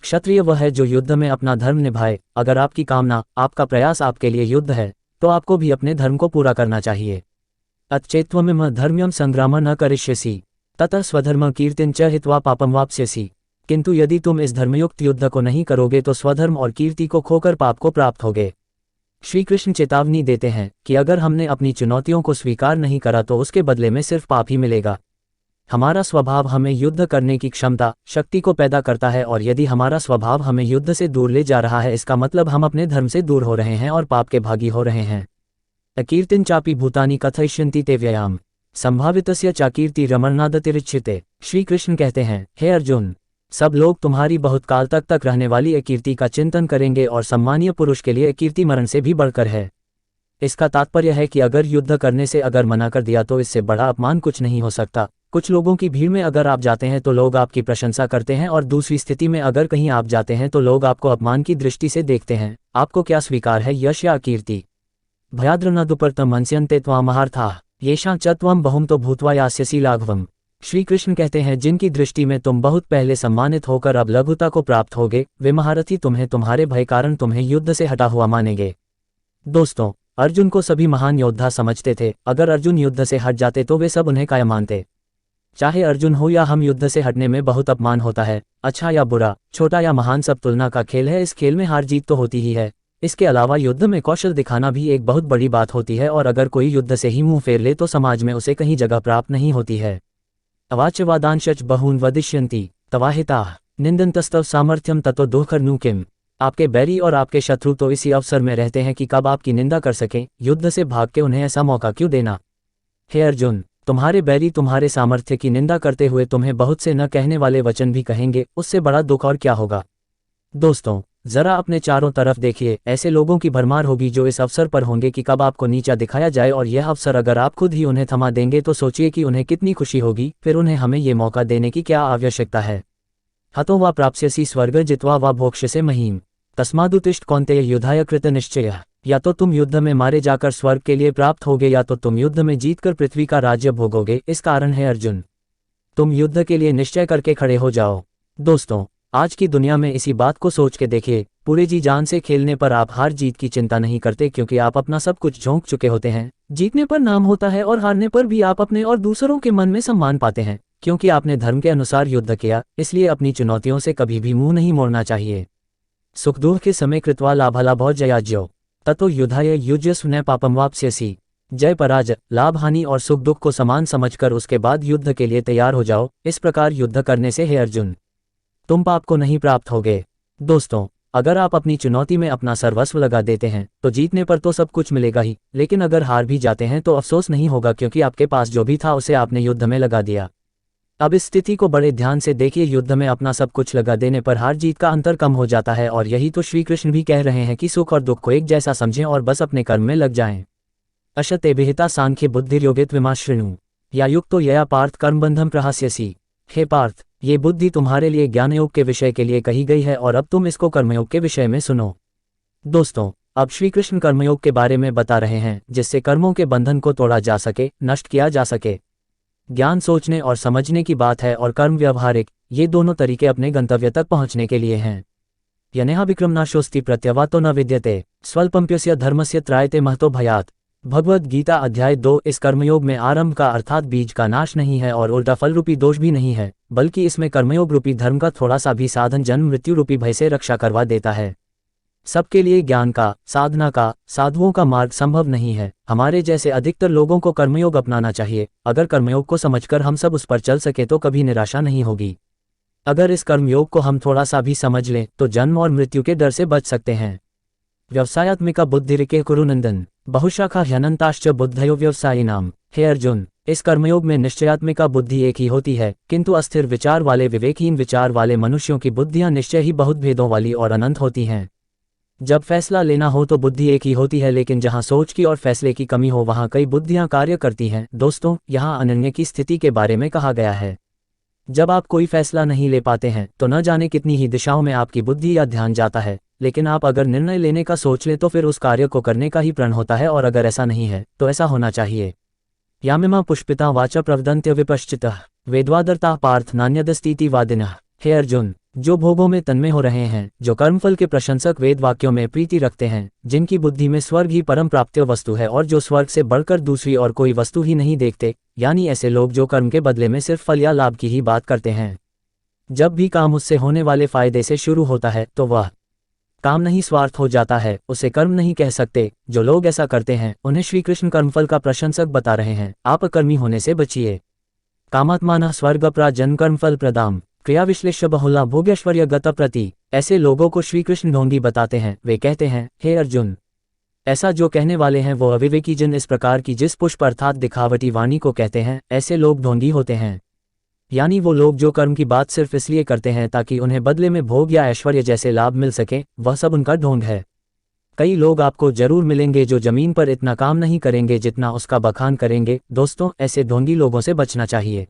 क्षत्रिय वह है जो युद्ध में अपना धर्म निभाए। अगर आपकी कामना, आपका प्रयास आपके लिए युद्ध है तो आपको भी अपने धर्म को पूरा करना चाहिए। अचेत्वमिम धर्म्यम संग्राम न करिष्यसि ततः स्वधर्म कीर्तिं च हित्वा पापम वाप्स्यसि। किंतु यदि तुम इस धर्मयुक्त युद्ध को नहीं करोगे तो स्वधर्म और कीर्ति को खोकर पाप को प्राप्त होगे। श्री कृष्ण चेतावनी देते हैं कि अगर हमने अपनी चुनौतियों को स्वीकार नहीं करा तो उसके बदले में सिर्फ पाप ही मिलेगा। हमारा स्वभाव हमें युद्ध करने की क्षमता, शक्ति को पैदा करता है, और यदि हमारा स्वभाव हमें युद्ध से दूर ले जा रहा है इसका मतलब हम अपने धर्म से दूर हो रहे हैं और पाप के भागी हो रहे हैं। अकीर्तिं चापि भूतानि कथयिष्यन्ति ते व्ययाम संभावितस्य चाकीर्ति रमणनादतिरिच्यते। श्री कृष्ण कहते हैं, हे अर्जुन, सब लोग तुम्हारी बहुत काल तक रहने वाली अकीर्ति का चिंतन करेंगे और सम्मानीय पुरुष के लिए अकीर्ति मरण से भी बढ़कर है। इसका तात्पर्य है कि अगर युद्ध करने से अगर मना कर दिया तो इससे बड़ा अपमान कुछ नहीं हो सकता। कुछ लोगों की भीड़ में अगर आप जाते हैं तो लोग आपकी प्रशंसा करते हैं, और दूसरी स्थिति में अगर कहीं आप जाते हैं तो लोग आपको अपमान की दृष्टि से देखते हैं। आपको क्या स्वीकार है, यश या कीर्ति? भयाद्र न दुपर्तम मनस्यन्ते त्वामहार्थाः येषां च त्वं बहुम तो भूत्वा यास्यसि लाघवम्। श्री कृष्ण कहते हैं, जिनकी दृष्टि में तुम बहुत पहले सम्मानित होकर अब लघुता को प्राप्त होगे, वे महारथी तुम्हें तुम्हारे भय कारण तुम्हें युद्ध से हटा हुआ मानेंगे। दोस्तों, अर्जुन को सभी महान योद्धा समझते थे। अगर अर्जुन युद्ध से हट जाते तो वे सब उन्हें काया मानते। चाहे अर्जुन हो या हम, युद्ध से हटने में बहुत अपमान होता है। अच्छा या बुरा, छोटा या महान, सब तुलना का खेल है। इस खेल में हार जीत तो होती ही है। इसके अलावा युद्ध में कौशल दिखाना भी एक बहुत बड़ी बात होती है, और अगर कोई युद्ध से ही मुंह फेर ले तो समाज में उसे कहीं जगह प्राप्त नहीं होती है। अवाच्यवादांशच बहून् वदिष्यन्ति तवाहिताः निंदन्तस्तव सामर्थ्यम ततो दुःखर्नु किम। आपके बैरी और आपके शत्रु तो इसी अवसर में रहते हैं कि कब आपकी निंदा कर सकें। युद्ध से भाग के उन्हें ऐसा मौका क्यों देना? हे अर्जुन, तुम्हारे बैरी तुम्हारे सामर्थ्य की निंदा करते हुए तुम्हें बहुत से न कहने वाले वचन भी कहेंगे। उससे बड़ा दुख और क्या होगा? दोस्तों, जरा अपने चारों तरफ देखिए। ऐसे लोगों की भरमार होगी जो इस अवसर पर होंगे कि कब आपको नीचा दिखाया जाए, और यह अवसर अगर आप खुद ही उन्हें थमा देंगे तो सोचिए कि उन्हें कितनी खुशी होगी। फिर उन्हें हमें ये मौका देने की क्या आवश्यकता है? हतो वा प्राप्स्यसि स्वर्ग जित्वा वा भोक्ष्यसे महीम तस्मादुत्तिष्ठ कौन्तेय युद्धाय कृत निश्चयः। या तो तुम युद्ध में मारे जाकर स्वर्ग के लिए प्राप्त होगे, या तो तुम युद्ध में जीतकर पृथ्वी का राज्य भोगोगे। इस कारण है अर्जुन, तुम युद्ध के लिए निश्चय करके खड़े हो जाओ। दोस्तों, आज की दुनिया में इसी बात को सोच के देखिए। पूरे जी जान से खेलने पर आप हार जीत की चिंता नहीं करते, क्योंकि आप अपना सब कुछ झोंक चुके होते हैं। जीतने पर नाम होता है और हारने पर भी आप अपने और दूसरों के मन में सम्मान पाते हैं, क्योंकि आपने धर्म के अनुसार युद्ध किया। इसलिए अपनी चुनौतियों से कभी भी मुंह नहीं मोड़ना चाहिए। सुख दुख के समय कृत्वा लाभालाभौ जयाज्यो ततो युद्धाय युज्यस्व न पापम वाप्स्यसि। जय पराजय, लाभ हानि और सुख दुख को समान समझकर उसके बाद युद्ध के लिए तैयार हो जाओ। इस प्रकार युद्ध करने से हे अर्जुन, तुम पाप को नहीं प्राप्त होगे। दोस्तों, अगर आप अपनी चुनौती में अपना सर्वस्व लगा देते हैं तो जीतने पर तो सब कुछ मिलेगा ही, लेकिन अगर हार भी जाते हैं तो अफसोस नहीं होगा, क्योंकि आपके पास जो भी था उसे आपने युद्ध में लगा दिया। अब इस स्थिति को बड़े ध्यान से देखिए। युद्ध में अपना सब कुछ लगा देने पर हार जीत का अंतर कम हो जाता है, और यही तो श्री कृष्ण भी कह रहे हैं कि सुख और दुख को एक जैसा समझें और बस अपने कर्म में लग जाएं। अशते विहिता सांख्य बुद्धिर्योगित्वमा शृणु या युक्तो यया पार्थ कर्मबंधम प्रहास्यसि। हे पार्थ, ये बुद्धि तुम्हारे लिए ज्ञानयोग के विषय के लिए कही गई है, और अब तुम इसको कर्मयोग के विषय में सुनो। दोस्तों, अब श्री कृष्ण कर्मयोग के बारे में बता रहे हैं, जिससे कर्मों के बंधन को तोड़ा जा सके, नष्ट किया जा सके। ज्ञान सोचने और समझने की बात है, और कर्म व्यवहारिक। ये दोनों तरीके अपने गंतव्य तक पहुंचने के लिए हैं। यनेहा विक्रमनाशोस्ति प्रत्यवातो न विद्यते स्वल्पम्प्यस्य धर्मस्य त्रायते महतो भयात्। भगवद गीता अध्याय 2। इस कर्मयोग में आरंभ का अर्थात बीज का नाश नहीं है, और उल्टा फल रूपी दोष भी नहीं है, बल्कि इसमें कर्मयोग रूपी धर्म का थोड़ा सा भी साधन जन्म मृत्यु रूपी भय से रक्षा करवा देता है। सबके लिए ज्ञान का, साधना का, साधुओं का मार्ग संभव नहीं है। हमारे जैसे अधिकतर लोगों को कर्मयोग अपनाना चाहिए। अगर कर्मयोग को समझकर हम सब उस पर चल सके तो कभी निराशा नहीं होगी। अगर इस कर्मयोग को हम थोड़ा सा भी समझ लें तो जन्म और मृत्यु के डर से बच सकते हैं। व्यवसायात्मिका बुद्धिरिके कुरुनंदन बहुशाखा ह्यनंताश्च बुद्धयो व्यवसायिनाम। हे अर्जुन, इस कर्मयोग में निश्चयात्मिका बुद्धि एक ही होती है, किंतु अस्थिर विचार वाले, विवेकहीन विचार वाले मनुष्यों की बुद्धियां निश्चय ही बहुत भेदों वाली और अनंत होती हैं। जब फैसला लेना हो तो बुद्धि एक ही होती है, लेकिन जहां सोच की और फैसले की कमी हो वहां कई बुद्धियां कार्य करती हैं। दोस्तों, यहाँ अनन्य की स्थिति के बारे में कहा गया है। जब आप कोई फैसला नहीं ले पाते हैं तो न जाने कितनी ही दिशाओं में आपकी बुद्धि या ध्यान जाता है, लेकिन आप अगर निर्णय लेने का सोच लें तो फिर उस कार्य को करने का ही प्रण होता है, और अगर ऐसा नहीं है तो ऐसा होना चाहिए। यामिमा पुष्पिता वाचा प्रवदन्त्य विपश्चितः वेद्वादरता पार्थ नान्यदस्तीति वादिनः। हे अर्जुन, जो भोगों में तन्मय हो रहे हैं, जो कर्मफल के प्रशंसक वेद वाक्यों में प्रीति रखते हैं, जिनकी बुद्धि में स्वर्ग ही परम प्राप्त्य वस्तु है और जो स्वर्ग से बढ़कर दूसरी और कोई वस्तु ही नहीं देखते, यानी ऐसे लोग जो कर्म के बदले में सिर्फ फल या लाभ की ही बात करते हैं। जब भी काम उससे होने वाले फायदे से शुरू होता है तो वह काम नहीं स्वार्थ हो जाता है, उसे कर्म नहीं कह सकते। जो लोग ऐसा करते हैं उन्हें श्री कृष्ण कर्मफल का प्रशंसक बता रहे हैं। आप अकर्मी होने से बचिए। कामात्मानः स्वर्गप्रा जन्म कर्मफल प्रदाम क्रिया विश्लेष्य बहुला भोगैश्वर्य गत प्रति। ऐसे लोगों को श्री कृष्ण ढोंगी बताते हैं। वे कहते हैं, हे अर्जुन, ऐसा जो कहने वाले हैं वो अविवेकी जन इस प्रकार की जिस पुष्प अर्थात दिखावटी वाणी को कहते हैं, ऐसे लोग ढोंगी होते हैं। यानी वो लोग जो कर्म की बात सिर्फ इसलिए करते हैं ताकि उन्हें बदले में भोग या ऐश्वर्य जैसे लाभ मिल सके, वह सब उनका ढोंग है। कई लोग आपको जरूर मिलेंगे जो जमीन पर इतना काम नहीं करेंगे जितना उसका बखान करेंगे। दोस्तों, ऐसे ढोंगी लोगों से बचना चाहिए।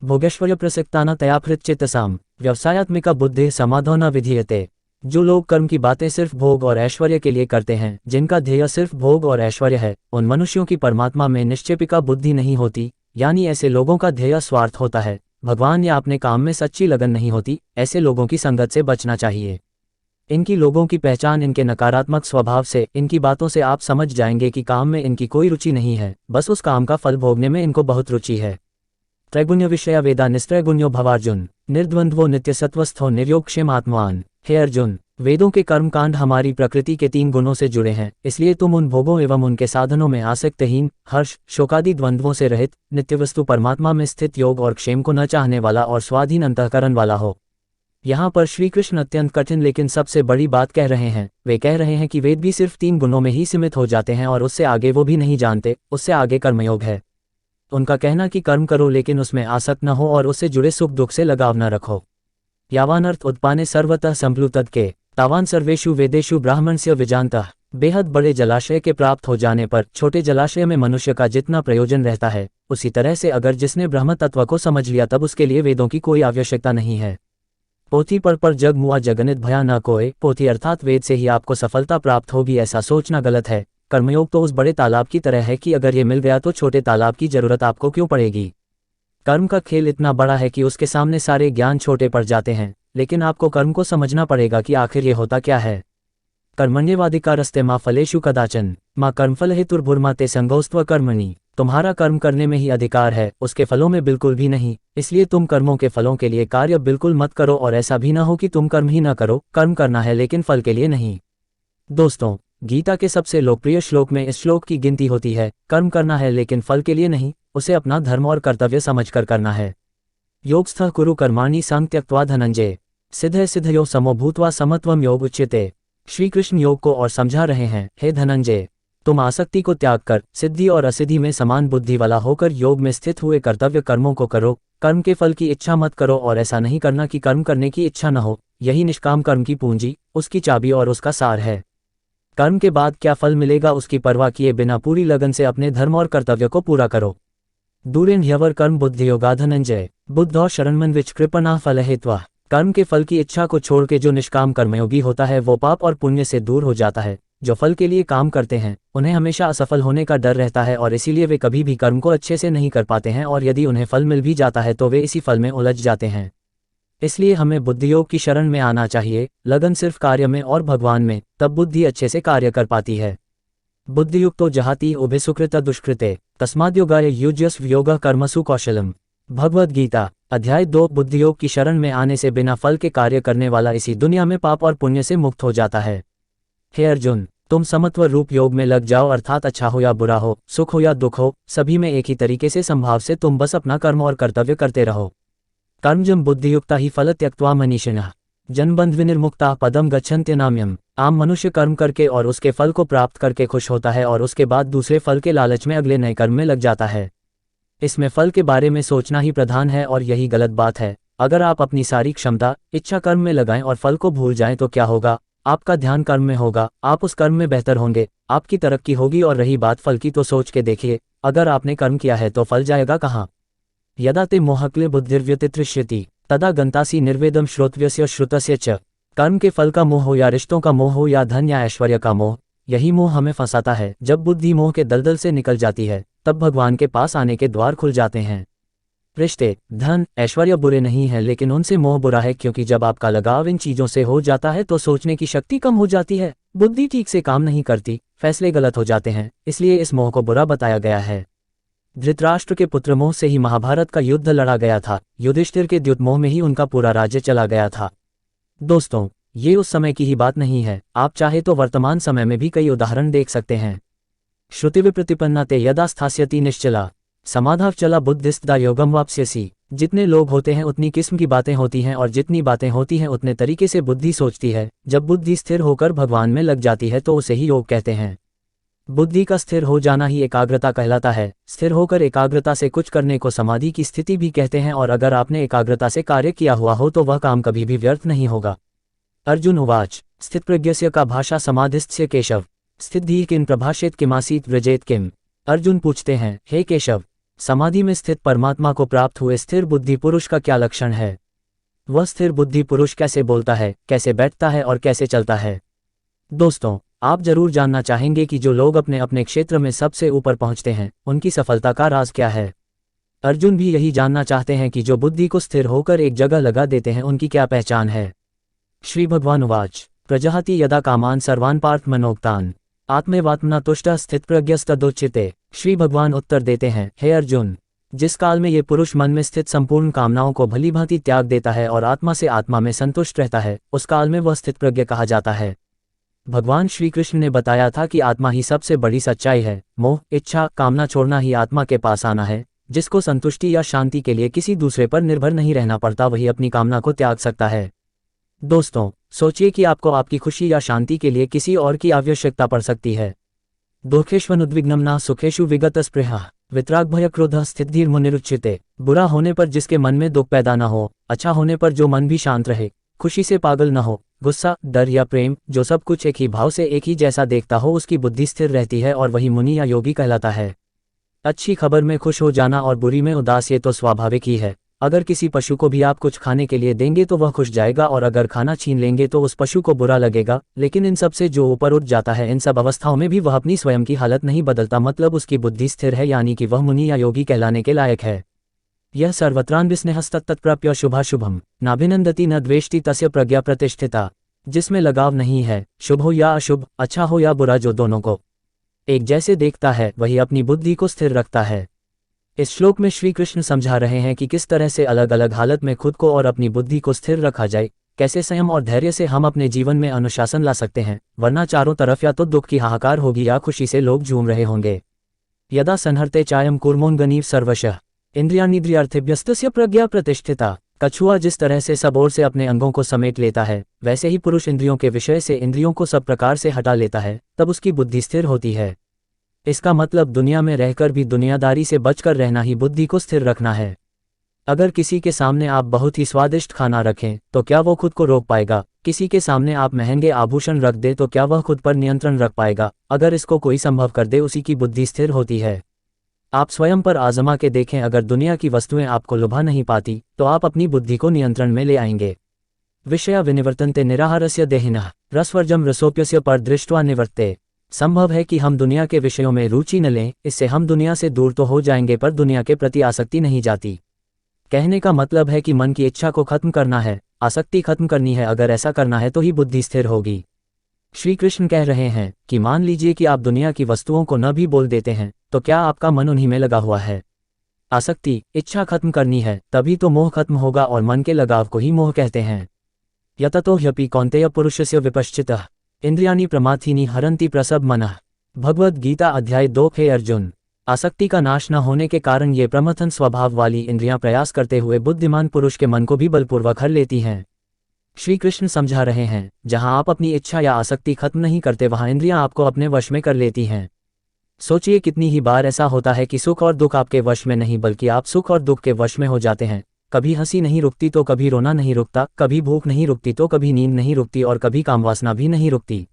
भोगैश्वर्य प्रसक्ताना तयाफृत चित्तसाम व्यवसायत्मिका बुद्धि समाधो न विधीयते। जो लोग कर्म की बातें सिर्फ भोग और ऐश्वर्य के लिए करते हैं, जिनका ध्येय सिर्फ भोग और ऐश्वर्य है, उन मनुष्यों की परमात्मा में निश्चेपिका बुद्धि नहीं होती। यानी ऐसे लोगों का ध्येय स्वार्थ होता है, भगवान या अपने काम में सच्ची लगन नहीं होती। ऐसे लोगों की संगत से बचना चाहिए। इनकी लोगों की पहचान इनके नकारात्मक स्वभाव से, इनकी बातों से आप समझ जाएंगे कि काम में इनकी कोई रुचि नहीं है, बस उस काम का फल भोगने में इनको बहुत रुचि है। त्रैगुण्य विषया वेदा निस्त्रैगुण्यो भवार्जुन निर्द्वंद्वो नित्यसत्वस्थो निर्योगक्षेम आत्मान। हे अर्जुन, वेदों के कर्मकांड हमारी प्रकृति के 3 गुणों से जुड़े हैं, इसलिए तुम उन भोगों एवं उनके साधनों में आसक्तहीन, हर्ष शोकादि द्वंद्वों से रहित, नित्यवस्तु परमात्मा में स्थित, योग और क्षेम को न चाहने वाला और स्वाधीन अंतःकरण वाला हो। यहाँ पर श्री कृष्ण अत्यंत कठिन लेकिन सबसे बड़ी बात कह रहे हैं। वे कह रहे हैं कि वेद भी सिर्फ 3 गुणों में ही सीमित हो जाते हैं और उससे आगे वो भी नहीं जानते। उससे आगे कर्मयोग है। उनका कहना कि कर्म करो लेकिन उसमें आसक्त न हो और उससे जुड़े सुख दुख से लगाव न रखो। यावान अर्थ उत्पाने सर्वतः संप्लुतद के तावान सर्वेषु वेदेषु ब्राह्मणस्य विजानतः। बेहद बड़े जलाशय के प्राप्त हो जाने पर छोटे जलाशय में मनुष्य का जितना प्रयोजन रहता है, उसी तरह से अगर जिसने ब्रह्म तत्व को समझ लिया तब उसके लिए वेदों की कोई आवश्यकता नहीं है। पोथी पर जग मुआ जगनित भया न कोय। पोथी अर्थात वेद से ही आपको सफलता प्राप्त होगी, ऐसा सोचना गलत है। कर्मयोग तो उस बड़े तालाब की तरह है कि अगर ये मिल गया तो छोटे तालाब की जरूरत आपको क्यों पड़ेगी। कर्म का खेल इतना बड़ा है कि उसके सामने सारे ज्ञान छोटे पड़ जाते हैं, लेकिन आपको कर्म को समझना पड़ेगा कि आखिर ये होता क्या है। कर्मण्येवाधिकारस्ते मां फलेषु कदाचन मां कर्मफल हेतुर्भुर्मा ते संगोस्त्व कर्मणि। तुम्हारा कर्म करने में ही अधिकार है, उसके फलों में बिल्कुल भी नहीं। इसलिए तुम कर्मों के फलों के लिए कार्य बिल्कुल मत करो और ऐसा भी ना हो कि तुम कर्म ही ना करो। कर्म करना है लेकिन फल के लिए नहीं। दोस्तों, गीता के सबसे लोकप्रिय श्लोक में इस श्लोक की गिनती होती है। कर्म करना है लेकिन फल के लिए नहीं, उसे अपना धर्म और कर्तव्य समझकर करना है। योगस्थः कुरु कर्माणि संत्यक्त्वा धनंजय सिद्धे सिद्धयो समो भूत्वा समत्वम योग उच्यते। श्री कृष्ण योग को और समझा रहे हैं, हे धनंजय, तुम आसक्ति को त्याग कर सिद्धि और असिद्धि में समान बुद्धि वाला होकर योग में स्थित हुए कर्तव्य कर्मों को करो। कर्म के फल की इच्छा मत करो और ऐसा नहीं करना कि कर्म करने की इच्छा न हो। यही निष्काम कर्म की पूंजी, उसकी चाबी और उसका सार है। कर्म के बाद क्या फल मिलेगा उसकी परवाह किए बिना पूरी लगन से अपने धर्म और कर्तव्य को पूरा करो। दूरेन ह्यवर कर्म बुद्धि योगा धनंजय बुद्धौ शरणमन विच कृपणा फल हेत्वा। कर्म के फल की इच्छा को छोड़ के जो निष्काम कर्मयोगी होता है वो पाप और पुण्य से दूर हो जाता है। जो फल के लिए काम करते हैं उन्हें हमेशा असफल होने का डर रहता है और इसीलिए वे कभी भी कर्म को अच्छे से नहीं कर पाते हैं, और यदि उन्हें फल मिल भी जाता है तो वे इसी फल में उलझ जाते हैं। इसलिए हमें बुद्धियोग की शरण में आना चाहिए, लगन सिर्फ कार्य में और भगवान में, तब बुद्धि अच्छे से कार्य कर पाती है। बुद्धियुक्तो जहाति उभे सुकृत दुष्कृते तस्माद्योगाय युज्यस्व योगः कर्मसु कौशलम। भगवद गीता अध्याय 2। बुद्धियोग की शरण में आने से बिना फल के कार्य करने वाला इसी दुनिया में पाप और पुण्य से मुक्त हो जाता है। हे अर्जुन, तुम समत्व रूप योग में लग जाओ, अर्थात अच्छा हो या बुरा हो, सुख हो या दुख हो, सभी में एक ही तरीके से संभाव से तुम बस अपना कर्म और कर्तव्य करते रहो। कर्मजम बुद्धियुक्ता ही फल त्यक्त्वा मनीषिणः जनबंध विनिर्मुक्ता पदम गच्छन्त्यनाम्यम। आम मनुष्य कर्म करके और उसके फल को प्राप्त करके खुश होता है और उसके बाद दूसरे फल के लालच में अगले नए कर्म में लग जाता है। इसमें फल के बारे में सोचना ही प्रधान है और यही गलत बात है। अगर आप अपनी सारी क्षमता इच्छा कर्म में लगाएं और फल को भूल जाएं तो क्या होगा? आपका ध्यान कर्म में होगा, आप उस कर्म में बेहतर होंगे, आपकी तरक्की होगी। और रही बात फल की, तो सोच के देखिए, अगर आपने कर्म किया है तो फल जाएगा कहाँ। यदा ते मोहक्ले बुद्धिर्व्यतितृष्यति तदा गंतासी निर्वेदम श्रोतव्यस्य श्रुतस्य च। कर्म के फल का मोह हो या रिश्तों का मोह हो या धन या ऐश्वर्य का मोह, यही मोह हमें फंसाता है। जब बुद्धि मोह के दलदल से निकल जाती है तब भगवान के पास आने के द्वार खुल जाते हैं। रिश्ते, धन, ऐश्वर्य बुरे नहीं है, लेकिन उनसे मोह बुरा है, क्योंकि जब आपका लगाव इन चीजों से हो जाता है तो सोचने की शक्ति कम हो जाती है, बुद्धि ठीक से काम नहीं करती, फैसले गलत हो जाते हैं। इसलिए इस मोह को बुरा बताया गया है। धृतराष्ट्र के पुत्र मोह से ही महाभारत का युद्ध लड़ा गया था। युधिष्ठिर के द्युत मोह में ही उनका पूरा राज्य चला गया था। दोस्तों, ये उस समय की ही बात नहीं है, आप चाहे तो वर्तमान समय में भी कई उदाहरण देख सकते हैं। श्रुतिविप्रतिपन्ना ते यदा स्थास्यति निश्चला समाधाव चला बुद्धिस्तदा योगम वाप्स्यसि। जितने लोग होते हैं उतनी किस्म की बातें होती हैं, और जितनी बातें होती हैं उतने तरीके से बुद्धि सोचती है। जब बुद्धि स्थिर होकर भगवान में लग जाती है तो उसे ही योग कहते हैं। बुद्धि का स्थिर हो जाना ही एकाग्रता कहलाता है। स्थिर होकर एकाग्रता से कुछ करने को समाधि की स्थिति भी कहते हैं, और अगर आपने एकाग्रता से कार्य किया हुआ हो तो वह काम कभी भी व्यर्थ नहीं होगा। अर्जुन उवाच स्थितप्रज्ञस्य का भाषा समाधिस्थ्य केशव स्थितधीः किं प्रभाषेत किमासीत व्रजेत किम। अर्जुन पूछते हैं, हे केशव, समाधि में स्थित परमात्मा को प्राप्त हुए स्थिर बुद्धि पुरुष का क्या लक्षण है? वह स्थिर बुद्धि पुरुष कैसे बोलता है, कैसे बैठता है और कैसे चलता है? दोस्तों, आप जरूर जानना चाहेंगे कि जो लोग अपने अपने क्षेत्र में सबसे ऊपर पहुंचते हैं उनकी सफलता का राज क्या है। अर्जुन भी यही जानना चाहते हैं कि जो बुद्धि को स्थिर होकर एक जगह लगा देते हैं उनकी क्या पहचान है। श्री भगवान उवाच प्रजहाति यदा कामान सर्वान् पार्थ मनोक्तान आत्मेवात्मना तुष्टः स्थितप्रज्ञस्तदोच्यते। श्री भगवान उत्तर देते हैं, हे अर्जुन, जिस काल में ये पुरुष मन में स्थित संपूर्ण कामनाओं को भलीभांति त्याग देता है और आत्मा से आत्मा में संतुष्ट रहता है, उस काल में वह स्थित प्रज्ञ कहा जाता है। भगवान श्री कृष्ण ने बताया था कि आत्मा ही सबसे बड़ी सच्चाई है। मोह, इच्छा, कामना छोड़ना ही आत्मा के पास आना है। जिसको संतुष्टि या शांति के लिए किसी दूसरे पर निर्भर नहीं रहना पड़ता, वही अपनी कामना को त्याग सकता है। दोस्तों, सोचिए कि आपको आपकी खुशी या शांति के लिए किसी और की आवश्यकता पड़ सकती है। दुखेष्वनुद्विग्नं न सुखेषु विगत स्पृहा वितराग भय क्रोध स्थितिर् मुनिरुच्यते। बुरा होने पर जिसके मन में दुख पैदा न हो, अच्छा होने पर जो मन भी शांत रहे, खुशी से पागल न हो, गुस्सा, डर या प्रेम, जो सब कुछ एक ही भाव से एक ही जैसा देखता हो, उसकी बुद्धि स्थिर रहती है और वही मुनि या योगी कहलाता है। अच्छी खबर में खुश हो जाना और बुरी में उदास, ये तो स्वाभाविक ही है। अगर किसी पशु को भी आप कुछ खाने के लिए देंगे तो वह खुश जाएगा, और अगर खाना छीन लेंगे तो उस पशु को बुरा लगेगा। लेकिन इन सब से जो ऊपर उठ जाता है, इन सब अवस्थाओं में भी वह अपनी स्वयं की हालत नहीं बदलता, मतलब उसकी बुद्धि स्थिर है, यानी कि वह मुनि या योगी कहलाने के लायक है। यह सर्वत्रान्विस्नेहस्तत्प्राप्य शुभाशुभम नाभिनंदति न द्वेष्टि तस्य प्रज्ञा प्रतिष्ठिता। जिसमें लगाव नहीं है, शुभ हो या अशुभ, अच्छा हो या बुरा, जो दोनों को एक जैसे देखता है, वही अपनी बुद्धि को स्थिर रखता है। इस श्लोक में श्री कृष्ण समझा रहे हैं कि किस तरह से अलग अलग हालत में खुद को और अपनी बुद्धि को स्थिर रखा जाए, कैसे संयम और धैर्य से हम अपने जीवन में अनुशासन ला सकते हैं, वरना चारों तरफ या तो दुख की हाहाकार होगी या खुशी से लोग झूम रहे होंगे। यदा संहर्ते चायम कूर्मोन्गनीव सर्वशः इंद्रियानिद्रियार्थेभ्यस्तस्य प्रज्ञा प्रतिष्ठिता। कछुआ जिस तरह से सब ओर से अपने अंगों को समेट लेता है, वैसे ही पुरुष इंद्रियों के विषय से इंद्रियों को सब प्रकार से हटा लेता है, तब उसकी बुद्धि स्थिर होती है। इसका मतलब दुनिया में रहकर भी दुनियादारी से बचकर रहना ही बुद्धि को स्थिर रखना है। अगर किसी के सामने आप बहुत ही स्वादिष्ट खाना रखें तो क्या वो खुद को रोक पाएगा? किसी के सामने आप महंगे आभूषण रख दे तो क्या वह खुद पर नियंत्रण रख पाएगा? अगर इसको कोई संभव कर दे, उसी की बुद्धि स्थिर होती है। आप स्वयं पर आजमा के देखें, अगर दुनिया की वस्तुएं आपको लुभा नहीं पाती तो आप अपनी बुद्धि को नियंत्रण में ले आएंगे। विषया विनिवर्तन्ते निराहारस्य देहिनः रसवर्जम रसोप्यस्य पर दृष्ट्वा निवर्ते। संभव है कि हम दुनिया के विषयों में रुचि न लें, इससे हम दुनिया से दूर तो हो जाएंगे पर दुनिया के प्रति आसक्ति नहीं जाती। कहने का मतलब है कि मन की इच्छा को खत्म करना है, आसक्ति खत्म करनी है। अगर ऐसा करना है तो ही बुद्धि स्थिर होगी। श्री कृष्ण कह रहे हैं कि मान लीजिए कि आप दुनिया की वस्तुओं को न भी बोल देते हैं, तो क्या आपका मन उन्हीं में लगा हुआ है? आसक्ति, इच्छा खत्म करनी है, तभी तो मोह खत्म होगा, और मन के लगाव को ही मोह कहते हैं। यततो ह्यपि कौन्तेय पुरुषस्य विपश्चितः इंद्रियाणि प्रमाथीनि हरन्ति प्रसभ मनः। भगवद गीता अध्याय 2। हे अर्जुन, आसक्ति का नाश न होने के कारण ये प्रमथन स्वभाव वाली इंद्रियां प्रयास करते हुए बुद्धिमान पुरुष के मन को भी बलपूर्वक हर लेती हैं। श्री कृष्ण समझा रहे हैं, जहां आप अपनी इच्छा या आसक्ति खत्म नहीं करते, वहां इंद्रियां आपको अपने वश में कर लेती हैं। सोचिए कितनी ही बार ऐसा होता है कि सुख और दुख आपके वश में नहीं, बल्कि आप सुख और दुख के वश में हो जाते हैं। कभी हंसी नहीं रुकती तो कभी रोना नहीं रुकता, कभी भूख नहीं रुकती तो कभी नींद नहीं रुकती और कभी कामवासना भी नहीं रुकती।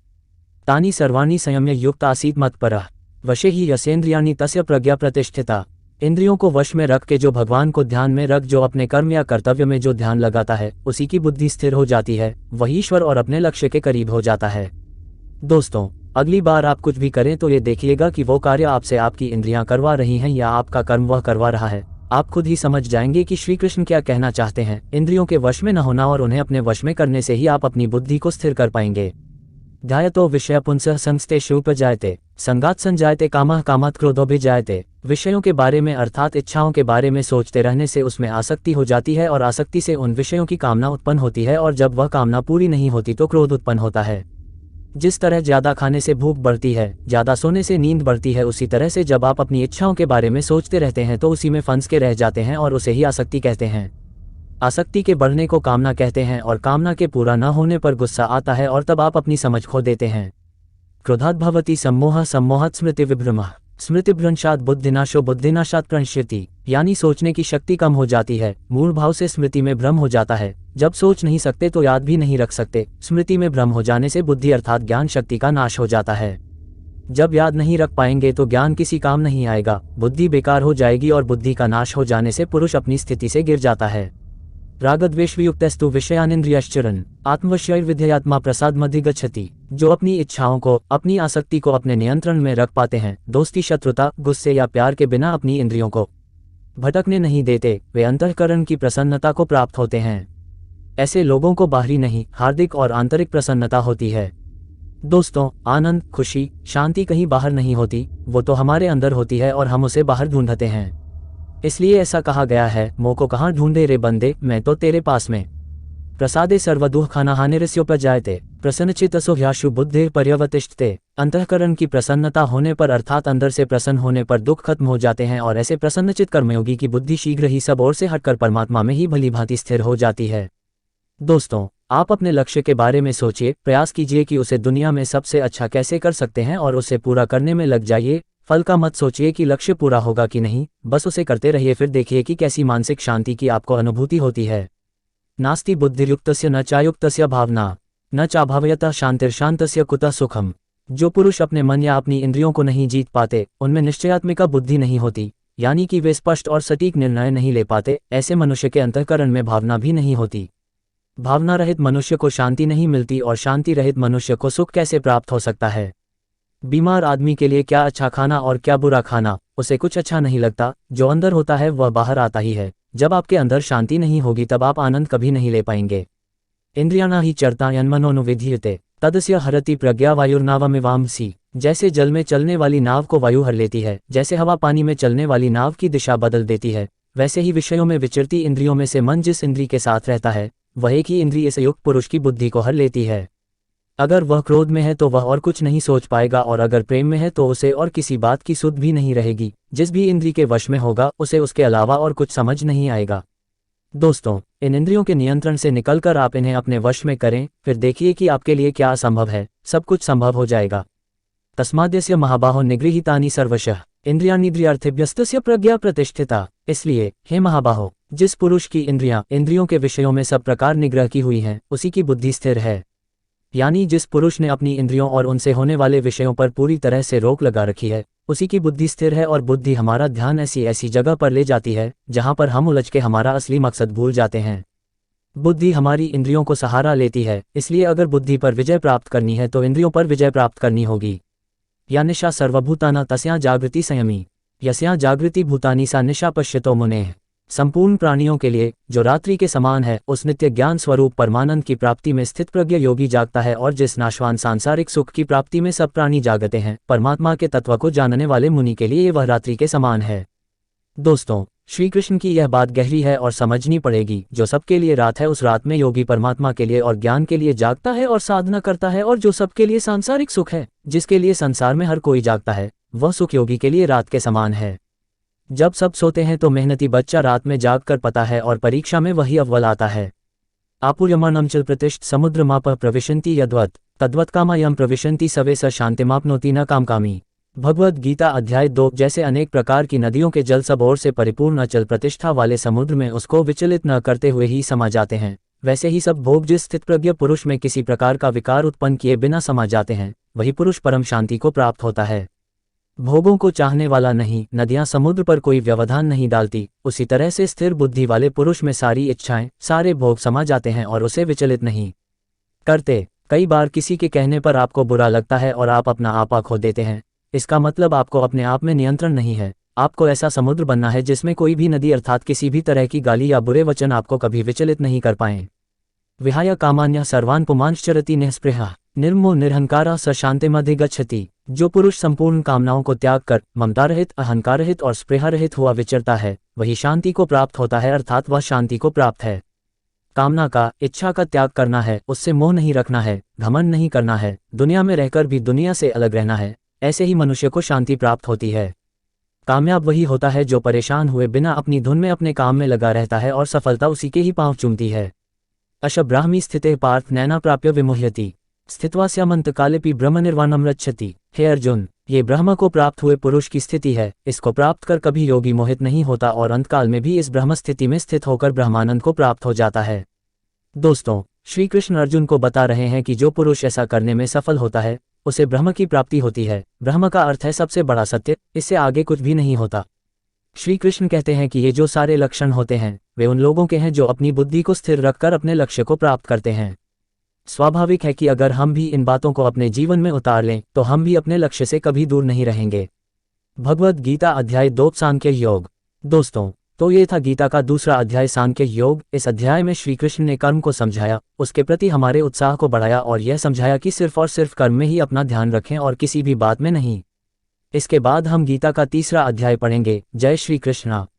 तानि सर्वाणि संयम्य युक्त आसीत मत्परः वशे ही यसेन्द्रियाणि तस्य प्रज्ञा प्रतिष्ठिता। इंद्रियों को वश में रख के जो भगवान को ध्यान में रख जो अपने कर्म या कर्तव्य में जो ध्यान लगाता है उसी की बुद्धि स्थिर हो जाती है, वही ईश्वर और अपने लक्ष्य के करीब हो जाता है। दोस्तों, अगली बार आप कुछ भी करें तो ये देखिएगा कि वो कार्य आपसे आपकी इंद्रियां करवा रही हैं या आपका कर्म वह करवा रहा है। आप खुद ही समझ जाएंगे कि श्री कृष्ण क्या कहना चाहते हैं। इंद्रियों के वश में न होना और उन्हें अपने वश में करने से ही आप अपनी बुद्धि को स्थिर कर पाएंगे। ध्यायतो विषय पुंसः संस्तेषु उपजायते संगात संजायते कामः कामात् क्रोधो भिजायते। विषयों के बारे में अर्थात इच्छाओं के बारे में सोचते रहने से उसमें आसक्ति हो जाती है और आसक्ति से उन विषयों की कामना उत्पन्न होती है और जब वह कामना पूरी नहीं होती तो क्रोध उत्पन्न होता है। जिस तरह ज्यादा खाने से भूख बढ़ती है, ज्यादा सोने से नींद बढ़ती है, उसी तरह से जब आप अपनी इच्छाओं के बारे में सोचते रहते हैं तो उसी में फंस के रह जाते हैं और उसे ही आसक्ति कहते हैं। आसक्ति के बढ़ने को कामना कहते हैं और कामना के पूरा न होने पर गुस्सा आता है और तब आप अपनी समझ खो देते हैं। क्रोधात् भवति सम्मोहः सम्मोहात् स्मृति विभ्रमः स्मृतिभ्रंशात् बुद्धिनाशो बुद्धिनाशात् प्रणश्यति। यानी सोचने की शक्ति कम हो जाती है, मूल भाव से स्मृति में भ्रम हो जाता है। जब सोच नहीं सकते तो याद भी नहीं रख सकते। स्मृति में भ्रम हो जाने से बुद्धि अर्थात ज्ञान शक्ति का नाश हो जाता है। जब याद नहीं रख पाएंगे तो ज्ञान किसी काम नहीं आएगा, बुद्धि बेकार हो जाएगी और बुद्धि का नाश हो जाने से पुरुष अपनी स्थिति से गिर जाता है। रागद्वेषवियुक्तस्तु विषयानिन्द्रियश्चरन् आत्मवश्यैर्विधेयात्मा प्रसादमधिगच्छति। जो अपनी इच्छाओं को, अपनी आसक्ति को अपने नियंत्रण में रख पाते हैं, दोस्ती, शत्रुता, गुस्से या प्यार के बिना अपनी इंद्रियों को भटकने नहीं देते, वे अंतःकरण की प्रसन्नता को प्राप्त होते हैं। ऐसे लोगों को बाहरी नहीं, हार्दिक और आंतरिक प्रसन्नता होती है। दोस्तों, आनंद, खुशी, शांति कहीं बाहर नहीं होती, वो तो हमारे अंदर होती है और हम उसे बाहर ढूंढते हैं। इसलिए ऐसा कहा गया है, मोह को कहाँ ढूंढे रे बंदे, मैं तो तेरे पास में। प्रसादे सर्वदुःखानाहानिरस्योपजायते प्रसन्नचित्तसो ह्याशु बुद्धिः पर्यवतिष्ठते। अंतःकरण की प्रसन्नता होने पर अर्थात अंदर से प्रसन्न होने पर दुख खत्म हो जाते हैं और ऐसे प्रसन्नचित्त कर्मयोगी की बुद्धि शीघ्र ही सब ओर से हटकर परमात्मा में ही भली भांति स्थिर हो जाती है। दोस्तों, आप अपने लक्ष्य के बारे में सोचिए, प्रयास कीजिए कि उसे दुनिया में सबसे अच्छा कैसे कर सकते हैं और उसे पूरा करने में लग जाइए। फल का मत सोचिए कि लक्ष्य पूरा होगा कि नहीं, बस उसे करते रहिए, फिर देखिए कि कैसी मानसिक शांति की आपको अनुभूति होती है। नास्ति बुद्धिर्युक्तस्य न चायुक्तस्य भावना न चाभावयतः शांतिर्शान्तस्य कुतः सुखम। जो पुरुष अपने मन या अपनी इंद्रियों को नहीं जीत पाते, उनमें निश्चयात्मिका बुद्धि नहीं होती, यानी कि वे स्पष्ट और सटीक निर्णय नहीं ले पाते। ऐसे मनुष्य के अंतःकरण में भावना भी नहीं होती। भावना रहित मनुष्य को शांति नहीं मिलती और शांति रहित मनुष्य को सुख कैसे प्राप्त हो सकता है। बीमार आदमी के लिए क्या अच्छा खाना और क्या बुरा खाना, उसे कुछ अच्छा नहीं लगता। जो अंदर होता है वह बाहर आता ही है। जब आपके अंदर शांति नहीं होगी तब आप आनंद कभी नहीं ले पाएंगे। इंद्रियाणा ही चरता यन्मनोनुविधीयते तदस्य हरति प्रज्ञा वायुर्नावमिवांसी। जैसे जल में चलने वाली नाव को वायु हर लेती है, जैसे हवा पानी में चलने वाली नाव की दिशा बदल देती है, वैसे ही विषयों में विचरती इंद्रियों में से मन जिस इंद्री के साथ रहता है, वह एक ही इंद्रिय से युक्त पुरुष की बुद्धि को हर लेती है। अगर वह क्रोध में है तो वह और कुछ नहीं सोच पाएगा और अगर प्रेम में है तो उसे और किसी बात की सुध भी नहीं रहेगी। जिस भी इंद्री के वश में होगा उसे उसके अलावा और कुछ समझ नहीं आएगा। दोस्तों, इन इंद्रियों के नियंत्रण से निकलकर आप इन्हें अपने वश में करें, फिर देखिए कि आपके लिए क्या असंभव है, सब कुछ संभव हो जाएगा। तस्माद्यस्य महाबाहो निगृहीतानि सर्वशः इंद्रियाणीन्द्रियार्थेभ्यस्तस्य प्रज्ञा प्रतिष्ठिता। इसलिए हे महाबाहो, जिस पुरुष की इंद्रियों के विषयों में सब प्रकार निग्रह की हुई हैं, उसी की बुद्धि स्थिर है। यानी जिस पुरुष ने अपनी इंद्रियों और उनसे होने वाले विषयों पर पूरी तरह से रोक लगा रखी है, उसी की बुद्धि स्थिर है। और बुद्धि हमारा ध्यान ऐसी जगह पर ले जाती है जहां पर हम उलझ के हमारा असली मकसद भूल जाते हैं। बुद्धि हमारी इंद्रियों को सहारा लेती है, इसलिए अगर बुद्धि पर विजय प्राप्त करनी है तो इंद्रियों पर विजय प्राप्त करनी होगी। या निशा सर्वभूताना तस्या जागृति संयमी यस्या जागृति भूतानी सा निशा पश्यतो मुनेः। संपूर्ण प्राणियों के लिए जो रात्रि के समान है, उस नित्य ज्ञान स्वरूप परमानंद की प्राप्ति में स्थित प्रज्ञ योगी जागता है और जिस नाशवान सांसारिक सुख की प्राप्ति में सब प्राणी जागते हैं, परमात्मा के तत्व को जानने वाले मुनि के लिए वह रात्रि के समान है। दोस्तों, श्री कृष्ण की यह बात गहरी है और समझनी पड़ेगी। जो सबके लिए रात है, उस रात में योगी परमात्मा के लिए और ज्ञान के लिए जागता है और साधना करता है। और जो सबके लिए सांसारिक सुख है, जिसके लिए संसार में हर कोई जागता है, वह सुख योगी के लिए रात के समान है। जब सब सोते हैं तो मेहनती बच्चा रात में जाग कर पता है और परीक्षा में वही अव्वल आता है। आपूर्यमाणं चल प्रतिष्ठ समुद्रमापः प्रविशन्ति यद्वत् तद्वत् कामायं प्रविशन्ति सवे स शान्तिमाप्नोति न कामकामी। भगवद गीता अध्याय 2 जैसे अनेक प्रकार की नदियों के जल सब ओर से परिपूर्ण अचल प्रतिष्ठा वाले समुद्र में उसको विचलित न करते हुए ही समा जाते हैं, वैसे ही सब भोग जिस स्थितप्रज्ञ पुरुष में किसी प्रकार का विकार उत्पन्न किए बिना समा जाते हैं, वही पुरुष परम शांति को प्राप्त होता है। भोगों को चाहने वाला नहीं, नदियां समुद्र पर कोई व्यवधान नहीं डालती, उसी तरह से स्थिर बुद्धि वाले पुरुष में सारी इच्छाएं, सारे भोग समा जाते हैं और उसे विचलित नहीं करते। कई बार किसी के कहने पर आपको बुरा लगता है और आप अपना आपा खो देते हैं, इसका मतलब आपको अपने आप में नियंत्रण नहीं है। आपको ऐसा समुद्र बनना है जिसमें कोई भी नदी अर्थात किसी भी तरह की गाली या बुरे वचन आपको कभी विचलित नहीं कर पाएं। विहाय कामान्य सर्वान् पुमांश्चरति निःस्पृहा निर्मो निरहंकारा स शान्तिमधिगच्छति। जो पुरुष संपूर्ण कामनाओं को त्याग कर ममता रहित, अहंकार रहित और स्पृहा रहित हुआ विचरता है, वही शांति को प्राप्त होता है, अर्थात वह शांति को प्राप्त है। कामना का, इच्छा का त्याग करना है, उससे मोह नहीं रखना है, घमंड नहीं करना है, दुनिया में रहकर भी दुनिया से अलग रहना है, ऐसे ही मनुष्य को शांति प्राप्त होती है। कामयाब वही होता है जो परेशान हुए बिना अपनी धुन में अपने काम में लगा रहता है और सफलता उसी के ही पांव चूमती है। अश ब्राह्मी स्थिते पार्थ नैना प्राप्य विमुह्यति स्थित्वास्यामंत कालेपि ब्रह्म निर्वाणम रक्षति। हे अर्जुन, ये ब्रह्म को प्राप्त हुए पुरुष की स्थिति है, इसको प्राप्त कर कभी योगी मोहित नहीं होता और अंतकाल में भी इस ब्रह्म स्थिति में स्थित होकर ब्रह्मानंद को प्राप्त हो जाता है। दोस्तों, श्री कृष्ण अर्जुन को बता रहे हैं कि जो पुरुष ऐसा करने में सफल होता है, उसे ब्रह्म की प्राप्ति होती है। ब्रह्म का अर्थ है सबसे बड़ा सत्य, इससे आगे कुछ भी नहीं होता। श्री कृष्ण कहते हैं कि ये जो सारे लक्षण होते हैं, वे उन लोगों के हैं जो अपनी बुद्धि को स्थिर रखकर अपने लक्ष्य को प्राप्त करते हैं। स्वाभाविक है कि अगर हम भी इन बातों को अपने जीवन में उतार लें, तो हम भी अपने लक्ष्य से कभी दूर नहीं रहेंगे। भगवद गीता अध्याय 2 सांख्य योग। दोस्तों, तो ये था गीता का दूसरा अध्याय सांख्य योग। इस अध्याय में श्री कृष्ण ने कर्म को समझाया, उसके प्रति हमारे उत्साह को बढ़ाया और यह समझाया कि सिर्फ और सिर्फ कर्म में ही अपना ध्यान रखें और किसी भी बात में नहीं। इसके बाद हम गीता का तीसरा अध्याय पढ़ेंगे। जय श्री कृष्ण।